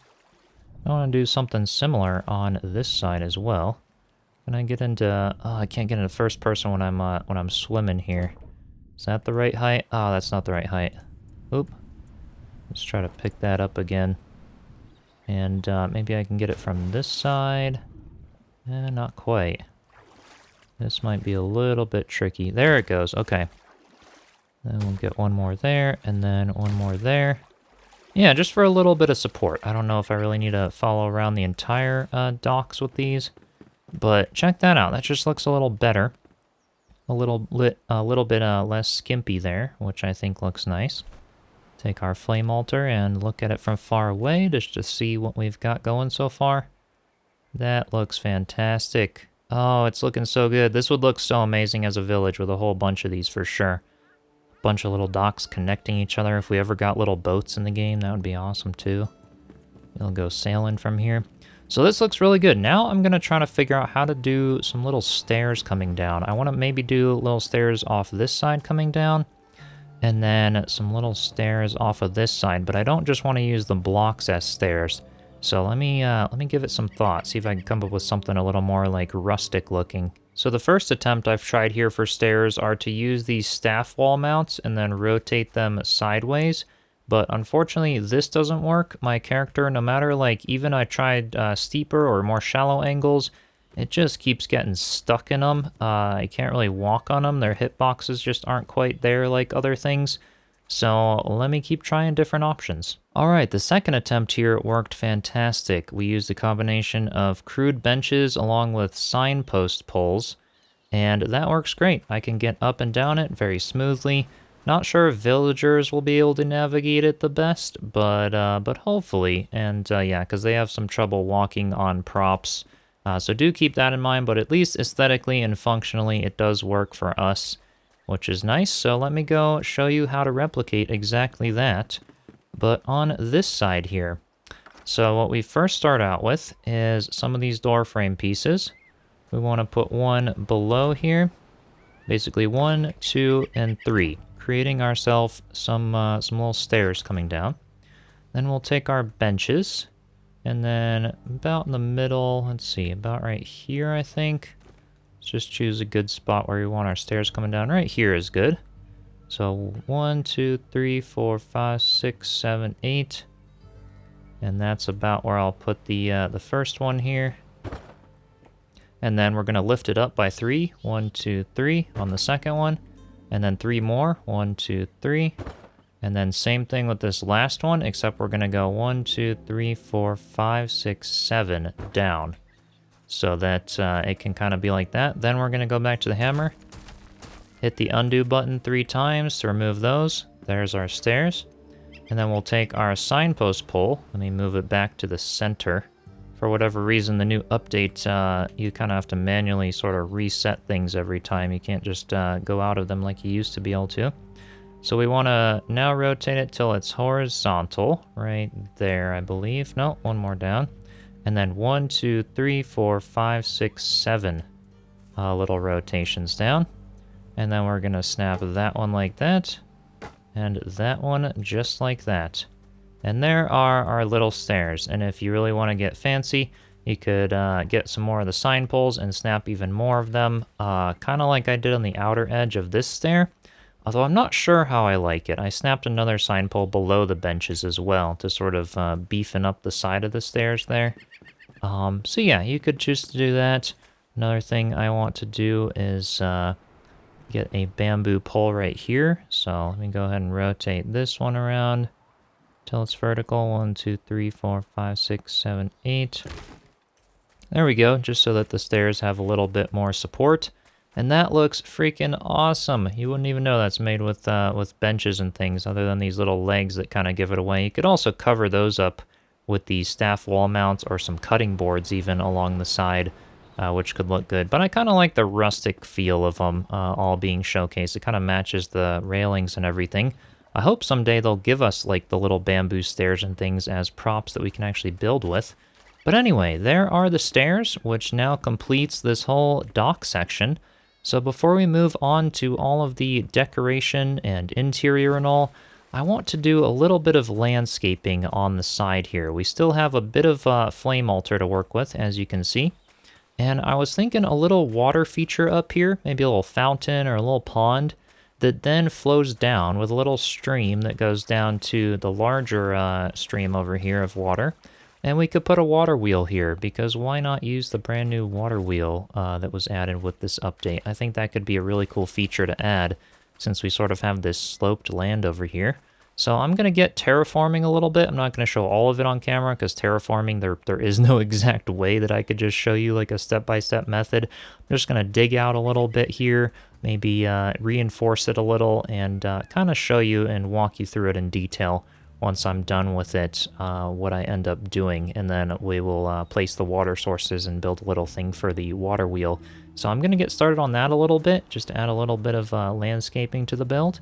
Speaker 1: I want to do something similar on this side as well. Can I get into... Oh, I can't get into first person when I'm swimming here. Is that the right height? Oh, that's not the right height. Oop. Let's try to pick that up again. And maybe I can get it from this side. Not quite. This might be a little bit tricky. There it goes. Okay. Then we'll get one more there, and then one more there. Yeah, just for a little bit of support. I don't know if I really need to follow around the entire docks with these. But check that out. That just looks a little better. A little bit less skimpy there, which I think looks nice. Take our flame altar and look at it from far away just to see what we've got going so far. That looks fantastic. Oh, it's looking so good. This would look so amazing as a village with a whole bunch of these for sure. A bunch of little docks connecting each other. If we ever got little boats in the game, that would be awesome too. They'll go sailing from here. So this looks really good. Now I'm going to try to figure out how to do some little stairs coming down. I want to maybe do little stairs off this side coming down, and then some little stairs off of this side, but I don't just want to use the blocks as stairs. So let me give it some thought, see if I can come up with something a little more like rustic looking. So the first attempt I've tried here for stairs are to use these staff wall mounts and then rotate them sideways. But unfortunately, this doesn't work. My character, no matter like even I tried steeper or more shallow angles, it just keeps getting stuck in them. I can't really walk on them. Their hitboxes just aren't quite there like other things. So let me keep trying different options. All right, the second attempt here worked fantastic. We used a combination of crude benches along with signpost poles, and that works great. I can get up and down it very smoothly. Not sure if villagers will be able to navigate it the best, but hopefully. And yeah, because they have some trouble walking on props. So do keep that in mind, but at least aesthetically and functionally, it does work for us, which is nice. So let me go show you how to replicate exactly that, but on this side here. So what we first start out with is some of these door frame pieces. We want to put one below here, basically 1, 2, and 3. Creating ourselves some little stairs coming down. Then we'll take our benches, and then about in the middle, let's see, about right here, I think. Let's just choose a good spot where we want our stairs coming down. Right here is good. So 1, 2, 3, 4, 5, 6, 7, 8. And that's about where I'll put the first one here. And then we're going to lift it up by 3. 1, 2, 3 on the second one. And then 3 more. 1, 2, 3. And then same thing with this last one, except we're going to go 1, 2, 3, 4, 5, 6, 7 down. So that it can kind of be like that. Then we're going to go back to the hammer. Hit the undo button 3 times to remove those. There's our stairs. And then we'll take our signpost pole. Let me move it back to the center. For whatever reason, the new update, you kind of have to manually sort of reset things every time. You can't just go out of them like you used to be able to. So we want to now rotate it till it's horizontal, right there, I believe. No, one more down. And then 1, 2, 3, 4, 5, 6, 7 little rotations down. And then we're going to snap that one like that. And that one just like that. And there are our little stairs, and if you really want to get fancy, you could get some more of the sign poles and snap even more of them, kind of like I did on the outer edge of this stair, although I'm not sure how I like it. I snapped another sign pole below the benches as well to sort of beefing up the side of the stairs there. So yeah, you could choose to do that. Another thing I want to do is get a bamboo pole right here, so let me go ahead and rotate this one around till it's vertical. 1, 2, 3, 4, 5, 6, 7, 8. There we go, just so that the stairs have a little bit more support. And that looks freaking awesome. You wouldn't even know that's made with benches and things, other than these little legs that kind of give it away. You could also cover those up with the staff wall mounts or some cutting boards even along the side, which could look good. But I kind of like the rustic feel of them all being showcased. It kind of matches the railings and everything. I hope someday they'll give us like the little bamboo stairs and things as props that we can actually build with. But anyway, there are the stairs, which now completes this whole dock section. So before we move on to all of the decoration and interior and all, I want to do a little bit of landscaping on the side here. We still have a bit of flame altar to work with, as you can see. And I was thinking a little water feature up here, maybe a little fountain or a little pond that then flows down with a little stream that goes down to the larger stream over here of water. And we could put a water wheel here, because why not use the brand new water wheel that was added with this update? I think that could be a really cool feature to add, since we sort of have this sloped land over here. So I'm going to get terraforming a little bit. I'm not going to show all of it on camera, because terraforming, there is no exact way that I could just show you like a step-by-step method. I'm just going to dig out a little bit here, maybe reinforce it a little, and kind of show you and walk you through it in detail once I'm done with it, what I end up doing. And then we will place the water sources and build a little thing for the water wheel. So I'm going to get started on that a little bit, just to add a little bit of landscaping to the build,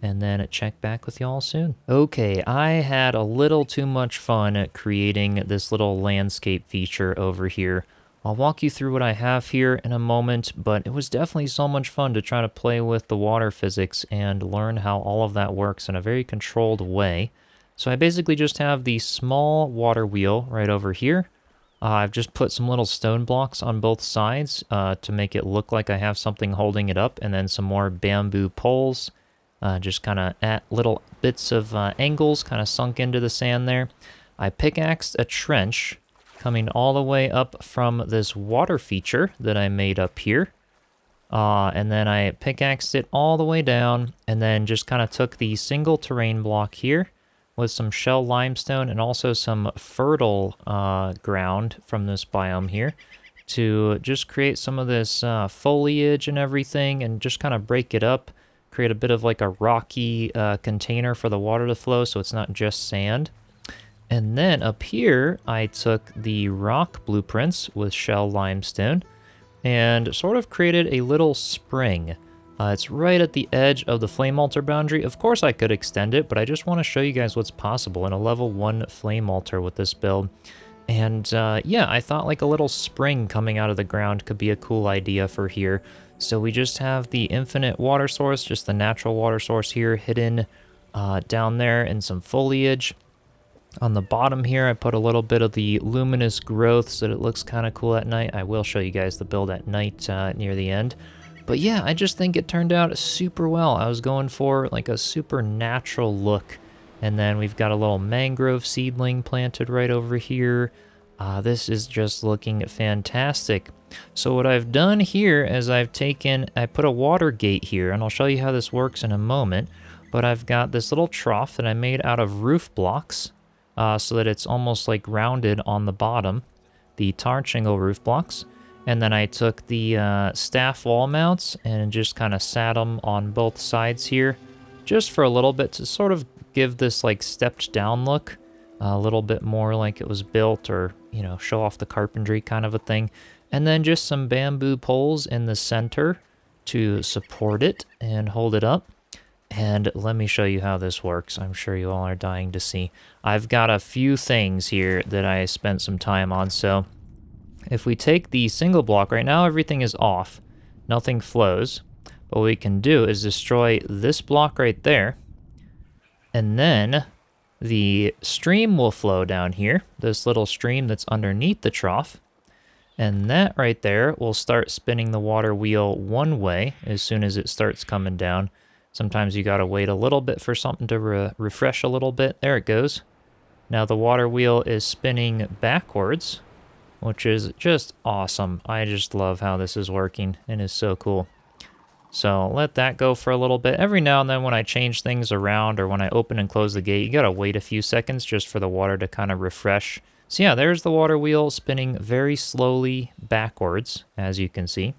Speaker 1: and then check back with y'all soon. Okay, I had a little too much fun at creating this little landscape feature over here. I'll walk you through what I have here in a moment, but it was definitely so much fun to try to play with the water physics and learn how all of that works in a very controlled way. So I basically just have the small water wheel right over here. I've just put some little stone blocks on both sides to make it look like I have something holding it up, and then some more bamboo poles, just kind of at little bits of angles kind of sunk into the sand there. I pickaxed a trench coming all the way up from this water feature that I made up here. And then I pickaxed it all the way down, and then just kind of took the single terrain block here with some shell limestone and also some fertile ground from this biome here to just create some of this foliage and everything, and just kind of break it up, create a bit of like a rocky container for the water to flow so it's not just sand. And then up here, I took the rock blueprints with shell limestone and sort of created a little spring. It's right at the edge of the flame altar boundary. Of course I could extend it, but I just want to show you guys what's possible in a level 1 flame altar with this build. And yeah, I thought like a little spring coming out of the ground could be a cool idea for here. So we just have the infinite water source, just the natural water source here hidden down there in some foliage. On the bottom here, I put a little bit of the luminous growth so that it looks kind of cool at night. I will show you guys the build at night near the end. But yeah, I just think it turned out super well. I was going for like a super natural look. And then we've got a little mangrove seedling planted right over here. This is just looking fantastic. So what I've done here is I put a water gate here, and I'll show you how this works in a moment. But I've got this little trough that I made out of roof blocks so that it's almost like rounded on the bottom, the tar shingle roof blocks. And then I took the staff wall mounts and just kind of sat them on both sides here, just for a little bit to sort of give this like stepped down look, a little bit more like it was built, or, you know, show off the carpentry kind of a thing. And then just some bamboo poles in the center to support it and hold it up. And let me show you how this works. I'm sure you all are dying to see. I've got a few things here that I spent some time on. So if we take the single block, right now everything is off. Nothing flows. But what we can do is destroy this block right there. And then the stream will flow down here. This little stream that's underneath the trough. And that right there will start spinning the water wheel one way as soon as it starts coming down. Sometimes you gotta wait a little bit for something to refresh a little bit. There it goes. Now the water wheel is spinning backwards, which is just awesome. I just love how this is working, and is so cool. So let that go for a little bit. Every now and then when I change things around, or when I open and close the gate, you gotta wait a few seconds just for the water to kind of refresh. So yeah, there's the water wheel spinning very slowly backwards, as you can see.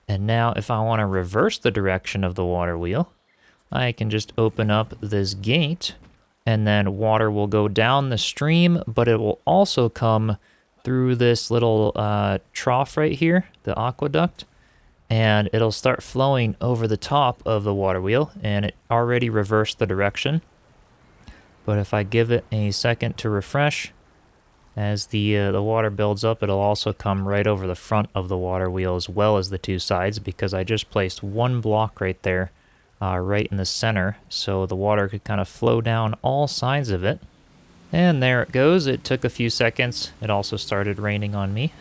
Speaker 1: And now if I want to reverse the direction of the water wheel, I can just open up this gate and then water will go down the stream, but it will also come through this little trough right here, the aqueduct, and it'll start flowing over the top of the water wheel, and it already reversed the direction. But if I give it a second to refresh, as the water builds up, it'll also come right over the front of the water wheel as well as the two sides, because I just placed one block right there, right in the center, so the water could kind of flow down all sides of it. And there it goes. It took a few seconds. It also started raining on me.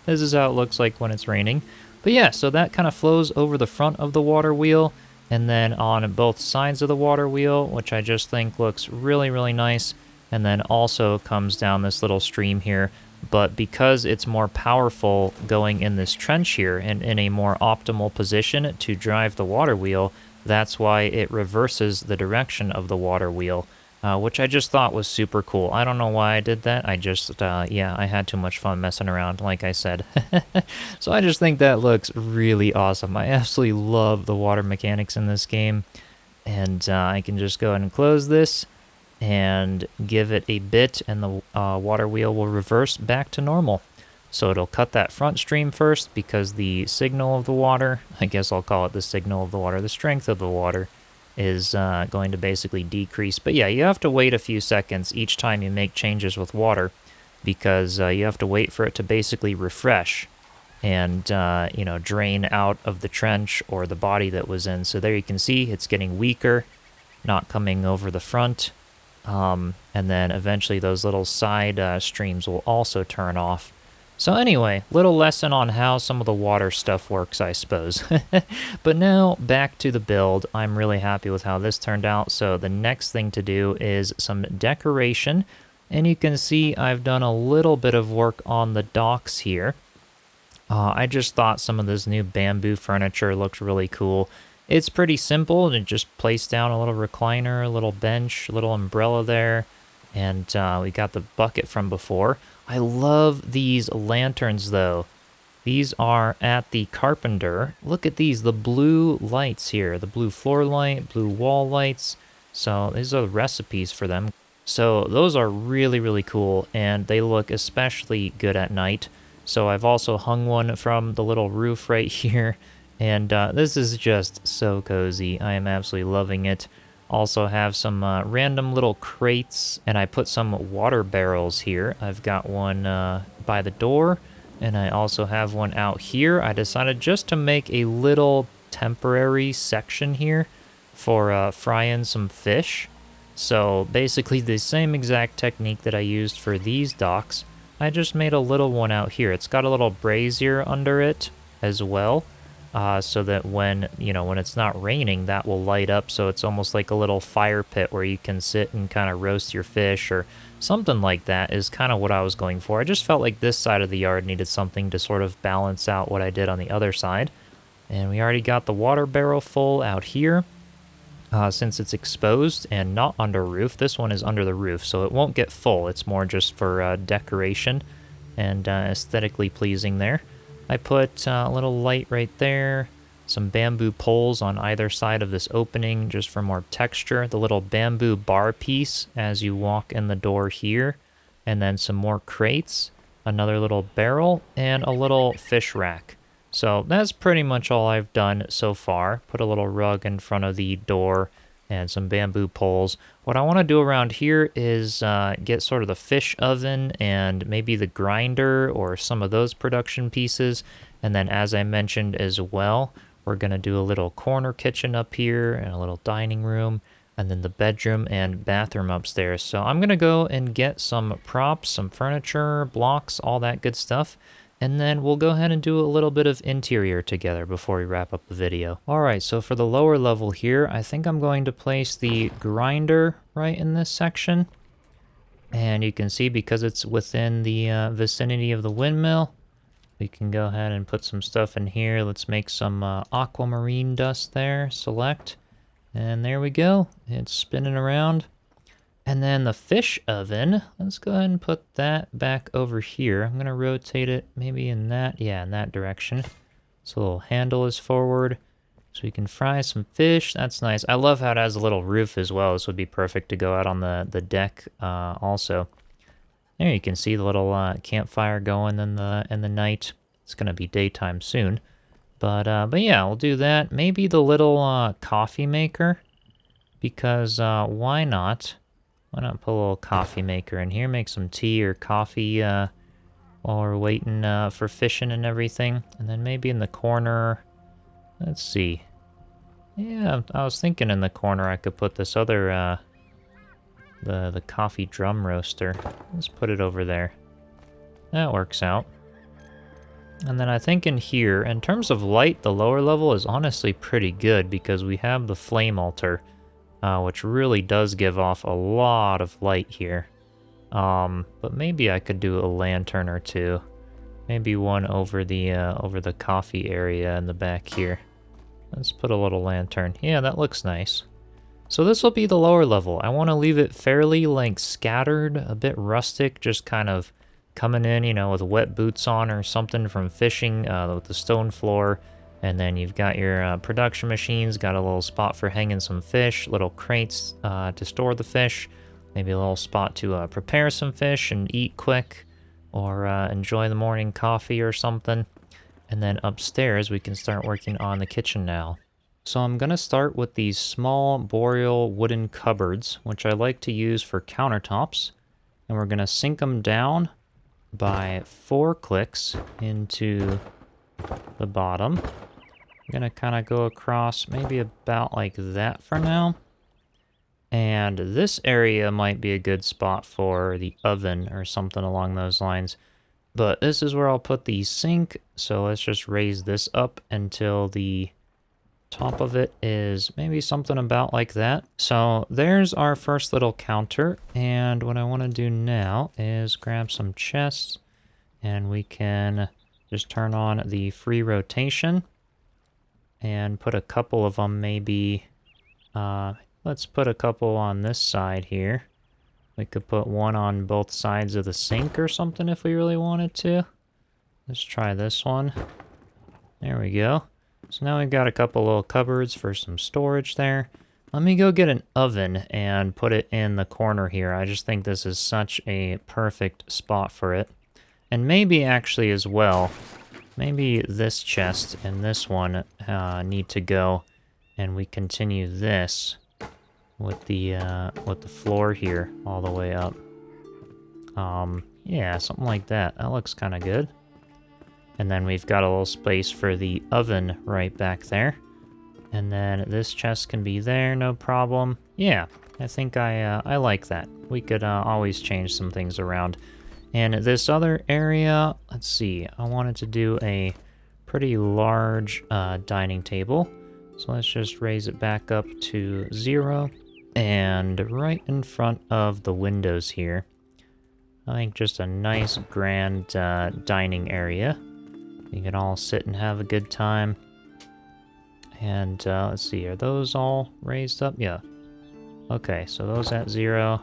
Speaker 1: This is how it looks like when it's raining. But yeah, so that kind of flows over the front of the water wheel, and then on both sides of the water wheel, which I just think looks really, really nice. And then also comes down this little stream here. But because it's more powerful going in this trench here and in a more optimal position to drive the water wheel, that's why it reverses the direction of the water wheel, which I just thought was super cool. I don't know why I did that. I just, yeah, I had too much fun messing around, like I said. So I just think that looks really awesome. I absolutely love the water mechanics in this game. And I can just go ahead and close this and give it a bit, and the water wheel will reverse back to normal. So it'll cut that front stream first because the signal of the water, I guess I'll call it the signal of the water, the strength of the water is going to basically decrease. But yeah, you have to wait a few seconds each time you make changes with water, because you have to wait for it to basically refresh and you know, drain out of the trench or the body that was in. So there you can see it's getting weaker, not coming over the front. And then eventually those little side streams will also turn off. So anyway, little lesson on how some of the water stuff works, I suppose. But now back to the build. I'm really happy with how this turned out. So the next thing to do is some decoration. And you can see I've done a little bit of work on the docks here. I just thought some of this new bamboo furniture looked really cool. It's pretty simple to just place down a little recliner, a little bench, a little umbrella there, and we got the bucket from before. I love these lanterns though. These are at the carpenter. Look at these, the blue lights here, the blue floor light, blue wall lights. So these are the recipes for them. So those are really, really cool, and they look especially good at night. So I've also hung one from the little roof right here. And this is just so cozy. I am absolutely loving it. Also have some random little crates, and I put some water barrels here. I've got one by the door, and I also have one out here. I decided just to make a little temporary section here for frying some fish. So basically the same exact technique that I used for these docks. I just made a little one out here. It's got a little brazier under it as well. So that when it's not raining, that will light up, so it's almost like a little fire pit where you can sit and kind of roast your fish or something like that is kind of what I was going for. I just felt like this side of the yard needed something to sort of balance out what I did on the other side. And we already got the water barrel full out here. Since it's exposed and not under roof, this one is under the roof, so it won't get full. It's more just for decoration and aesthetically pleasing there. I put a little light right there, some bamboo poles on either side of this opening just for more texture, the little bamboo bar piece as you walk in the door here, and then some more crates, another little barrel, and a little fish rack. So that's pretty much all I've done so far. Put a little rug in front of the door and some bamboo poles. What I want to do around here is get sort of the fish oven and maybe the grinder or some of those production pieces. And then as I mentioned as well, we're going to do a little corner kitchen up here and a little dining room, and then the bedroom and bathroom upstairs. So I'm going to go and get some props, some furniture, blocks, all that good stuff. And then we'll go ahead and do a little bit of interior together before we wrap up the video. All right, so for the lower level here, I think I'm going to place the grinder right in this section. And you can see because it's within the vicinity of the windmill, we can go ahead and put some stuff in here. Let's make some aquamarine dust there, select. And there we go, it's spinning around. And then the fish oven, let's go ahead and put that back over here. I'm going to rotate it maybe in that, yeah, in that direction. So the little handle is forward. So we can fry some fish. That's nice. I love how it has a little roof as well. This would be perfect to go out on the deck also. There you can see the little campfire going in the night. It's gonna be daytime soon. But yeah, we'll do that. Maybe the little coffee maker, because why not? Why not put a little coffee maker in here? Make some tea or coffee while we're waiting for fishing and everything. And then maybe in the corner, let's see. Yeah, I was thinking in the corner I could put this other the coffee drum roaster. Let's put it over there. That works out. And then I think in here, in terms of light, the lower level is honestly pretty good because we have the flame altar, which really does give off a lot of light here. But maybe I could do a lantern or two. Maybe one over the coffee area in the back here. Let's put a little lantern. Yeah, that looks nice. So this will be the lower level. I want to leave it fairly, like, scattered, a bit rustic, just kind of coming in, you know, with wet boots on or something from fishing with the stone floor. And then you've got your production machines, got a little spot for hanging some fish, little crates to store the fish, maybe a little spot to prepare some fish and eat quick, or enjoy the morning coffee or something. And then upstairs, we can start working on the kitchen now. So I'm going to start with these small boreal wooden cupboards, which I like to use for countertops. And we're going to sink them down by 4 clicks into the bottom. I'm going to kind of go across maybe about like that for now. And this area might be a good spot for the oven or something along those lines. But this is where I'll put the sink, so let's just raise this up until the top of it is maybe something about like that. So there's our first little counter, and what I want to do now is grab some chests, and we can just turn on the free rotation and put a couple of them maybe, let's put a couple on this side here. We could put one on both sides of the sink or something if we really wanted to. Let's try this one. There we go. So now we've got a couple little cupboards for some storage there. Let me go get an oven and put it in the corner here. I just think this is such a perfect spot for it. And maybe actually as well, maybe this chest and this one need to go, and we continue this with the floor here all the way up. Yeah, something like that. That looks kind of good. And then we've got a little space for the oven right back there. And then this chest can be there, no problem. Yeah, I think I like that. We could always change some things around. And this other area, let's see, I wanted to do a pretty large dining table. So let's just raise it back up to 0. And right in front of the windows here, I think just a nice grand dining area. You can all sit and have a good time. And let's see, are those all raised up? Yeah. Okay, so those at 0.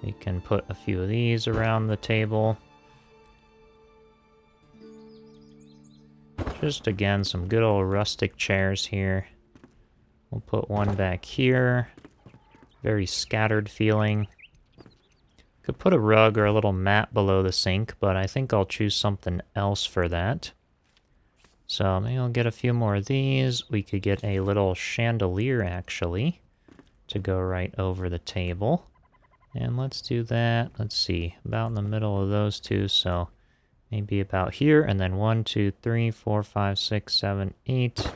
Speaker 1: We can put a few of these around the table. Just again, some good old rustic chairs here. We'll put one back here. Very scattered feeling. Could put a rug or a little mat below the sink, but I think I'll choose something else for that. So maybe I'll get a few more of these. We could get a little chandelier, actually, to go right over the table. And let's do that, let's see, about in the middle of those two, so maybe about here, and then 1, 2, 3, 4, 5, 6, 7, 8.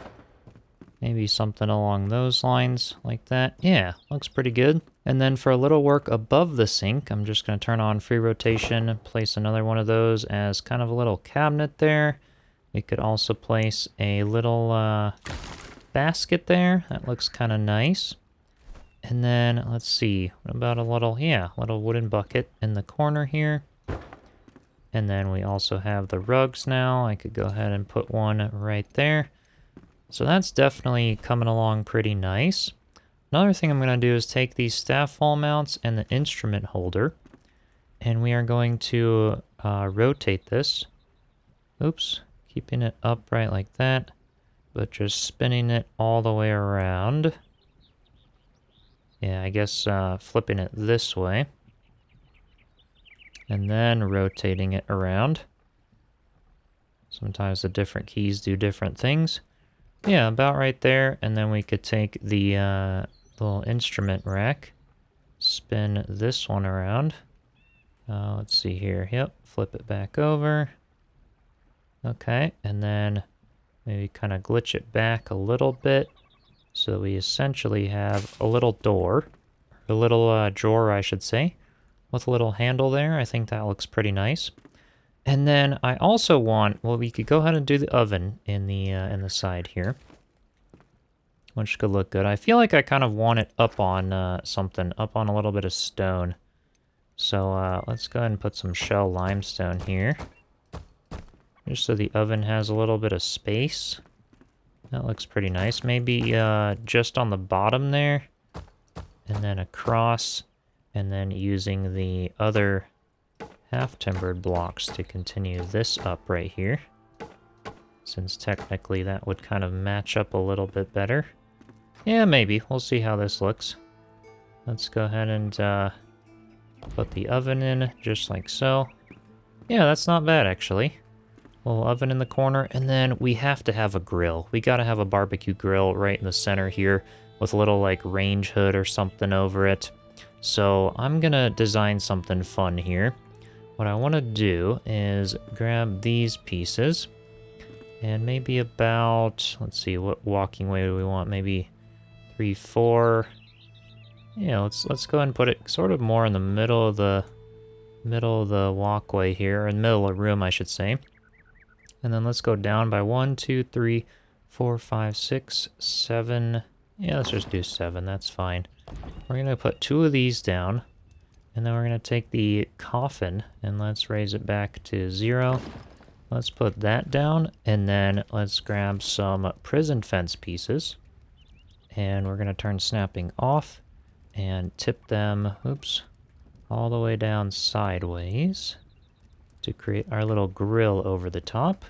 Speaker 1: Maybe something along those lines, like that. Yeah, looks pretty good. And then for a little work above the sink, I'm just going to turn on free rotation, place another one of those as kind of a little cabinet there. We could also place a little basket there. That looks kind of nice. And then, let's see, what about a little, yeah, little wooden bucket in the corner here. And then we also have the rugs now. I could go ahead and put one right there. So that's definitely coming along pretty nice. Another thing I'm going to do is take these staff wall mounts and the instrument holder, and we are going to rotate this. Oops, keeping it upright like that. but just spinning it all the way around. Yeah, I guess flipping it this way. And then rotating it around. Sometimes the different keys do different things. Yeah, about right there. And then we could take the little instrument rack, spin this one around. Let's see here. Yep, flip it back over. Okay, and then maybe kind of glitch it back a little bit. So we essentially have a little door, a little drawer, I should say, with a little handle there. I think that looks pretty nice. And then I also want, well, we could go ahead and do the oven in the side here, which could look good. I feel like I kind of want it up on something, up on a little bit of stone. So let's go ahead and put some shell limestone here, just so the oven has a little bit of space. That looks pretty nice. Maybe just on the bottom there, and then across, and then using the other half-timbered blocks to continue this up right here, since technically that would kind of match up a little bit better. Yeah, maybe. We'll see how this looks. Let's go ahead and put the oven in, just like so. Yeah, that's not bad, actually. Little oven in the corner, and then we have to have a grill. We gotta have a barbecue grill right in the center here, with a little, like, range hood or something over it. So I'm gonna design something fun here. What I want to do is grab these pieces, and maybe about, let's see, what walking way do we want? Maybe 3, 4. Yeah, let's go ahead and put it sort of more in the middle of the walkway here, or in the middle of the room, I should say. And then let's go down by 1, 2, 3, 4, 5, 6, 7. Yeah, let's just do 7. That's fine. We're gonna put 2 of these down. And then we're going to take the coffin and let's raise it back to 0. Let's put that down, and then let's grab some prison fence pieces. And we're going to turn snapping off and tip them, oops, all the way down sideways to create our little grill over the top.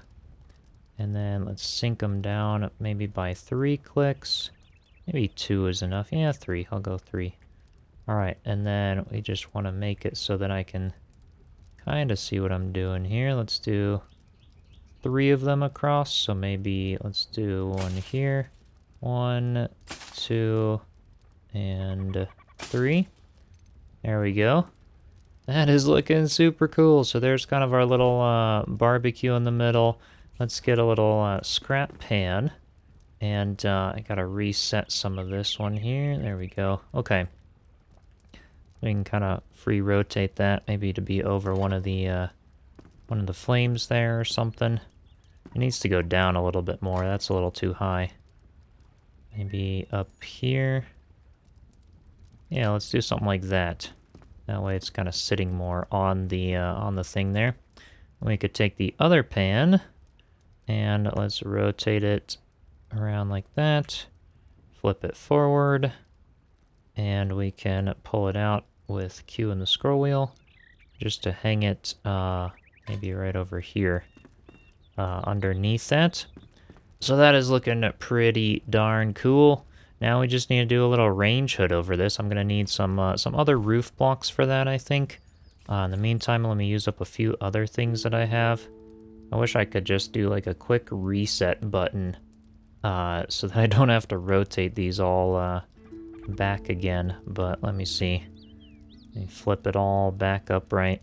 Speaker 1: And then let's sink them down maybe by 3 clicks. Maybe 2 is enough. Yeah, 3. I'll go 3. Alright, and then we just want to make it so that I can kind of see what I'm doing here. Let's do 3 of them across, so maybe let's do 1 here. 1, 2, and 3. There we go. That is looking super cool. So there's kind of our little barbecue in the middle. Let's get a little scrap pan. And I gotta reset some of this one here. There we go. Okay. We can kind of free rotate that, maybe to be over one of the flames there or something. It needs to go down a little bit more. That's a little too high. Maybe up here. Yeah, let's do something like that. That way it's kind of sitting more on the thing there. We could take the other pan and let's rotate it around like that. Flip it forward. And we can pull it out with Q and the scroll wheel, just to hang it maybe right over here underneath that. So that is looking pretty darn cool. Now we just need to do a little range hood over this. I'm going to need some other roof blocks for that, I think. In the meantime, let me use up a few other things that I have. I wish I could just do like a quick reset button so that I don't have to rotate these all back again, but let me see. Let me flip it all back upright.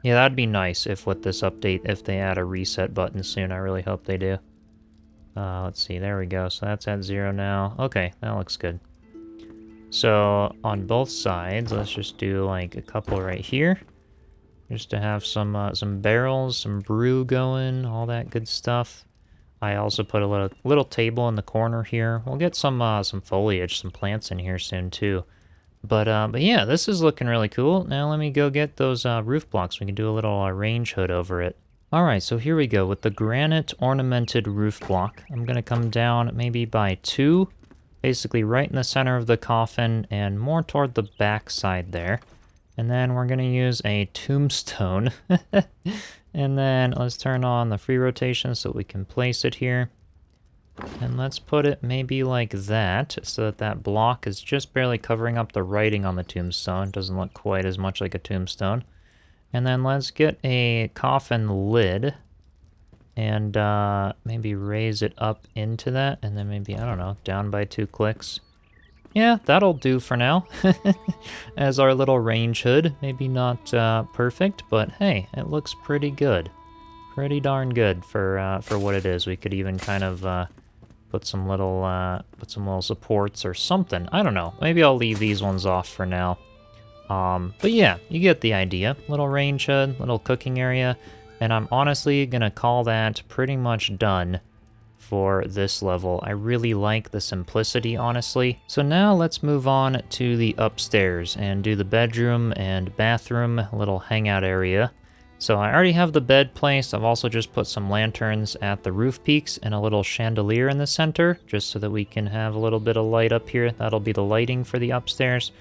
Speaker 1: Yeah, that'd be nice if with this update, if they add a reset button soon. I really hope they do. Let's see, there we go. So that's at 0 now. Okay, that looks good. So on both sides, let's just do like a couple right here, just to have some barrels, some brew going, all that good stuff. I also put a little table in the corner here. We'll get some foliage, some plants in here soon too. But yeah, this is looking really cool. Now let me go get those roof blocks. We can do a little range hood over it. All right, so here we go with the granite ornamented roof block. I'm gonna come down maybe by 2, basically right in the center of the coffin and more toward the back side there. And then we're gonna use a tombstone. And then let's turn on the free rotation so we can place it here. And let's put it maybe like that, so that that block is just barely covering up the writing on the tombstone. It doesn't look quite as much like a tombstone. And then let's get a coffin lid and maybe raise it up into that, and then maybe, I don't know, down by 2 clicks. Yeah, that'll do for now. As our little range hood. Maybe not perfect, but hey, it looks pretty good. Pretty darn good for what it is. We could even kind of put some little supports or something. I don't know. Maybe I'll leave these ones off for now. But yeah, you get the idea. Little range hood, little cooking area, and I'm honestly gonna call that pretty much done for this level. I really like the simplicity, honestly. So now let's move on to the upstairs and do the bedroom and bathroom, little hangout area. So I already have the bed placed. I've also just put some lanterns at the roof peaks and a little chandelier in the center, just so that we can have a little bit of light up here. That'll be the lighting for the upstairs.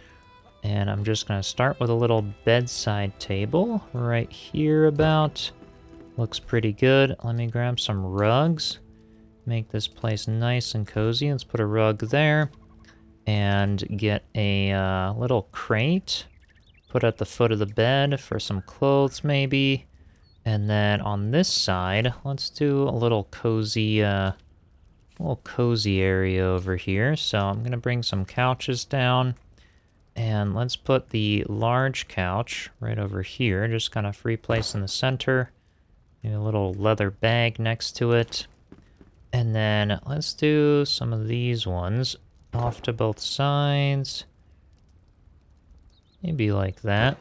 Speaker 1: And I'm just gonna start with a little bedside table right here about. Looks pretty good. Let me grab some rugs. Make this place nice and cozy. Let's put a rug there. And get a little crate. Put at the foot of the bed for some clothes maybe. And then on this side, let's do a little cozy area over here. So I'm gonna bring some couches down. And let's put the large couch right over here, just kind of free place in the center. Maybe a little leather bag next to it. And then let's do some of these ones off to both sides. Maybe like that.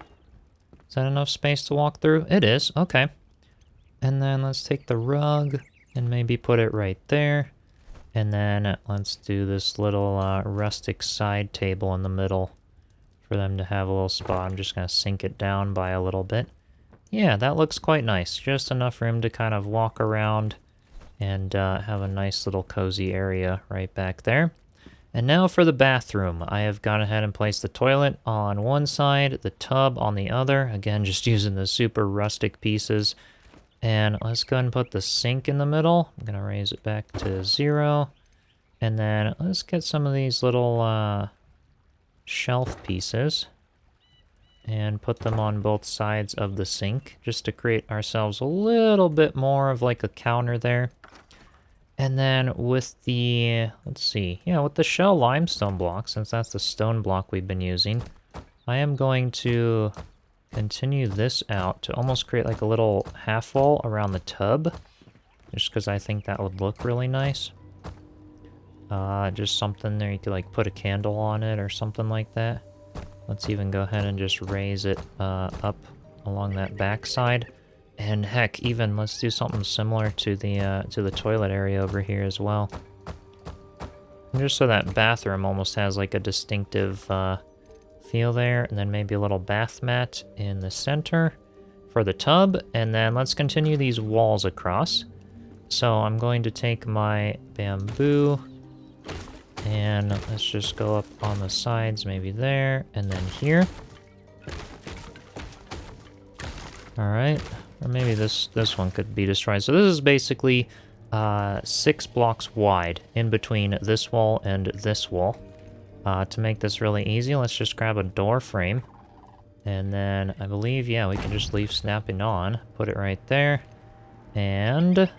Speaker 1: Is that enough space to walk through? It is, okay. And then let's take the rug and maybe put it right there. And then let's do this little rustic side table in the middle for them to have a little spot. I'm just gonna sink it down by a little bit. Yeah, that looks quite nice. Just enough room to kind of walk around and have a nice little cozy area right back there. And now for the bathroom. I have gone ahead and placed the toilet on one side, the tub on the other. Again, just using the super rustic pieces. And let's go ahead and put the sink in the middle. I'm gonna raise it back to 0. And then let's get some of these little shelf pieces and put them on both sides of the sink, just to create ourselves a little bit more of like a counter there. And then with the, let's see, yeah, with the shell limestone block, since that's the stone block we've been using, I am going to continue this out to almost create like a little half wall around the tub, just because I think that would look really nice. Just something there, you could like put a candle on it or something like that. Let's even go ahead and just raise it up along that back side. And heck, even let's do something similar to the toilet area over here as well. And just so that bathroom almost has like a distinctive feel there. And then maybe a little bath mat in the center for the tub. And then let's continue these walls across. So I'm going to take my bamboo and let's just go up on the sides, maybe there, and then here. All right. Or maybe this one could be destroyed. So this is basically 6 blocks wide in between this wall and this wall. To make this really easy, let's just grab a door frame. And then I believe, yeah, we can just leave snapping on. Put it right there. And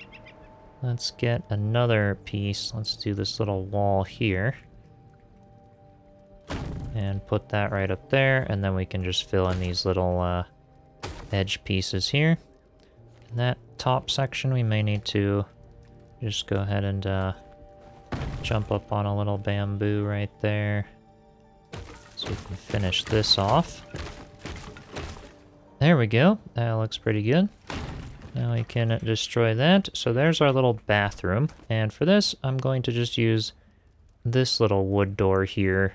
Speaker 1: let's get another piece. Let's do this little wall here. And put that right up there. And then we can just fill in these little edge pieces here. In that top section, we may need to just go ahead and jump up on a little bamboo right there. So we can finish this off. There we go. That looks pretty good. Now we can destroy that. So there's our little bathroom. And for this, I'm going to just use this little wood door here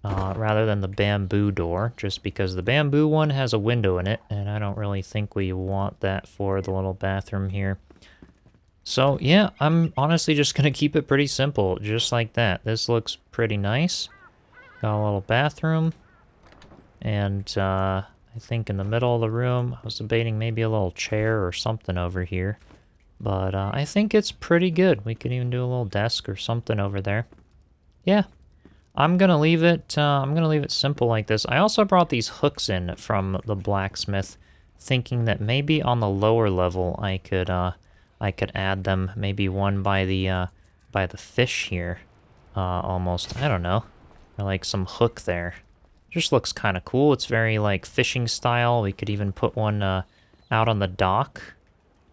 Speaker 1: rather than the bamboo door, just because the bamboo one has a window in it, and I don't really think we want that for the little bathroom here. So yeah, I'm honestly just going to keep it pretty simple, just like that. This looks pretty nice. Got a little bathroom, and I think in the middle of the room, I was debating maybe a little chair or something over here. But I think it's pretty good. We could even do a little desk or something over there. Yeah, I'm gonna leave it. I'm gonna leave it simple like this. I also brought these hooks in from the blacksmith, thinking that maybe on the lower level I could add them. Maybe one by the fish here, almost. I don't know, or like some hook there. Just looks kind of cool. It's very like fishing style. We could even put one out on the dock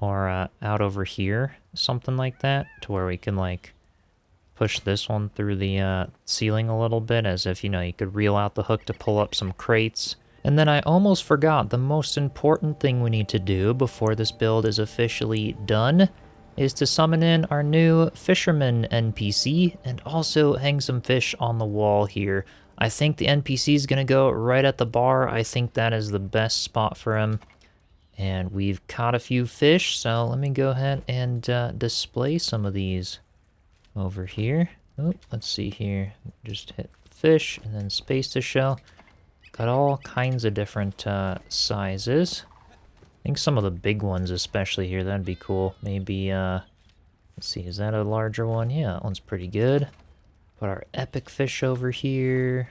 Speaker 1: or out over here, something like that, to where we can like push this one through the ceiling a little bit, as if, you know, you could reel out the hook to pull up some crates. And then I almost forgot, the most important thing we need to do before this build is officially done is to summon in our new fisherman NPC and also hang some fish on the wall here. I think the NPC is going to go right at the bar. I think that is the best spot for him. And we've caught a few fish, so let me go ahead and display some of these over here. Oh, let's see here. Just hit fish and then space to show. Got all kinds of different sizes. I think some of the big ones especially here, that'd be cool. Maybe, let's see, is that a larger one? Yeah, that one's pretty good. Put our epic fish over here.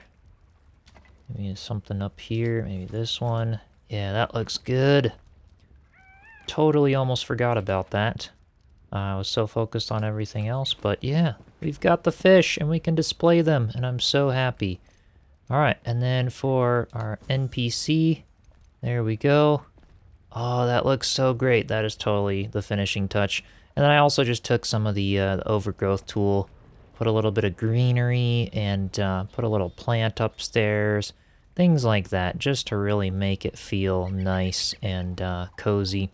Speaker 1: Maybe something up here, maybe this one. Yeah, that looks good. Totally almost forgot about that. I was so focused on everything else, but yeah, we've got the fish and we can display them, and I'm so happy. All right, and then for our NPC, there we go. Oh, that looks so great. That is totally the finishing touch. And then I also just took some of the overgrowth tool, put a little bit of greenery, and put a little plant upstairs, things like that, just to really make it feel nice and cozy.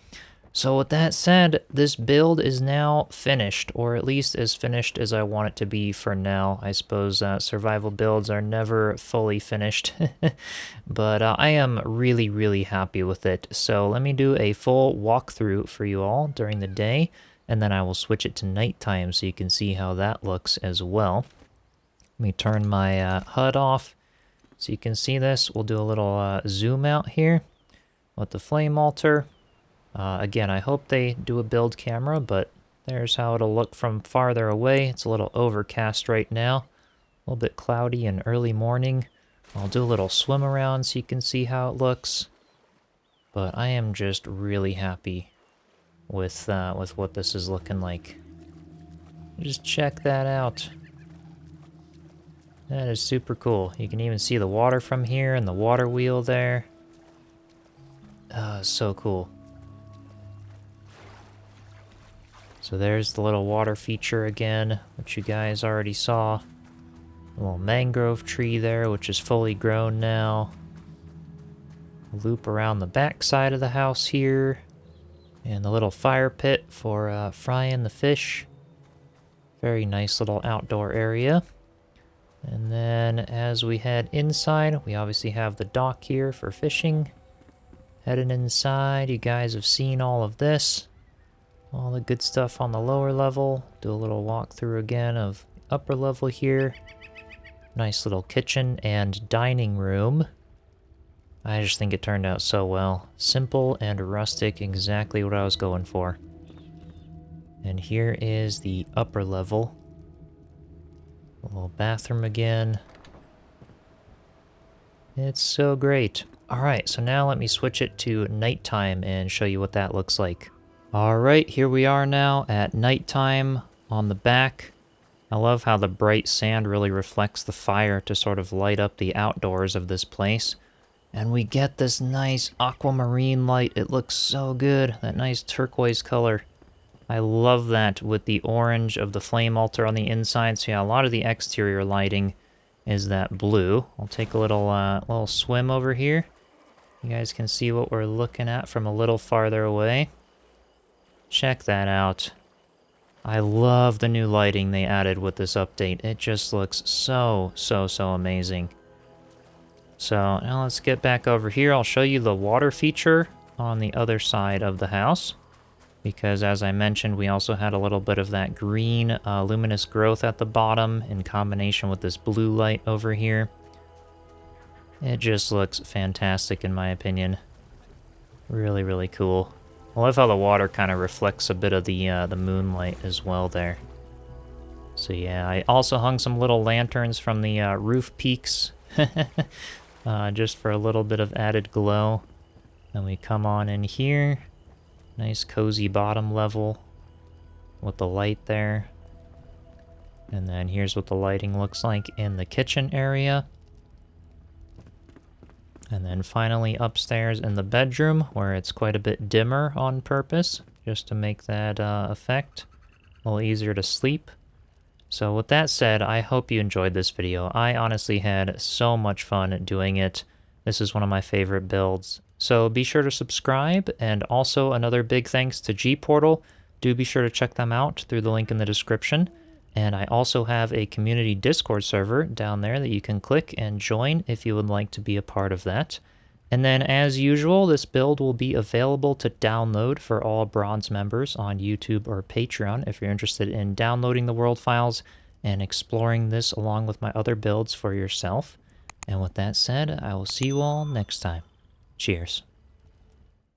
Speaker 1: So with that said, this build is now finished, or at least as finished as I want it to be for now. I suppose survival builds are never fully finished, but I am really, really happy with it. So let me do a full walkthrough for you all during the day, and then I will switch it to nighttime so you can see how that looks as well. Let me turn my HUD off so you can see this. We'll do a little zoom out here with the flame altar. Again, I hope they do a build camera, but there's how it'll look from farther away. It's a little overcast right now, a little bit cloudy and early morning. I'll do a little swim around so you can see how it looks. But I am just really happy with what this is looking like. Just check that out. That is super cool. You can even see the water from here and the water wheel there. So cool. So there's the little water feature again, which you guys already saw. A little mangrove tree there, which is fully grown now. Loop around the back side of the house here. And the little fire pit for frying the fish. Very nice little outdoor area. And then as we head inside, we obviously have the dock here for fishing. Heading inside, you guys have seen all of this. All the good stuff on the lower level. Do a little walkthrough again of upper level here. Nice little kitchen and dining room. I just think it turned out so well. Simple and rustic, exactly what I was going for. And here is the upper level. A little bathroom again. It's so great. Alright, so now let me switch it to nighttime and show you what that looks like. Alright, here we are now at nighttime on the back. I love how the bright sand really reflects the fire to sort of light up the outdoors of this place. And we get this nice aquamarine light. It looks so good, that nice turquoise color. I love that with the orange of the flame altar on the inside. So yeah, a lot of the exterior lighting is that blue. I'll take a little swim over here. You guys can see what we're looking at from a little farther away. Check that out. I love the new lighting they added with this update. It just looks so amazing. So now let's get back over here. I'll show you the water feature on the other side of the house. Because as I mentioned, we also had a little bit of that green luminous growth at the bottom in combination with this blue light over here. It just looks fantastic in my opinion. Really, really cool. I love how the water kind of reflects a bit of the moonlight as well there. So yeah, I also hung some little lanterns from the roof peaks, just for a little bit of added glow. Then we come on in here, nice cozy bottom level with the light there. And then here's what the lighting looks like in the kitchen area. And then finally upstairs in the bedroom, where it's quite a bit dimmer on purpose, just to make that effect a little easier to sleep. So with that said, I hope you enjoyed this video. I honestly had so much fun doing it. This is one of my favorite builds. So be sure to subscribe, and also another big thanks to Gportal. Do be sure to check them out through the link in the description. And I also have a community Discord server down there that you can click and join if you would like to be a part of that. And then, as usual, this build will be available to download for all Bronze members on YouTube or Patreon if you're interested in downloading the world files and exploring this along with my other builds for yourself. And with that said, I will see you all next time. Cheers.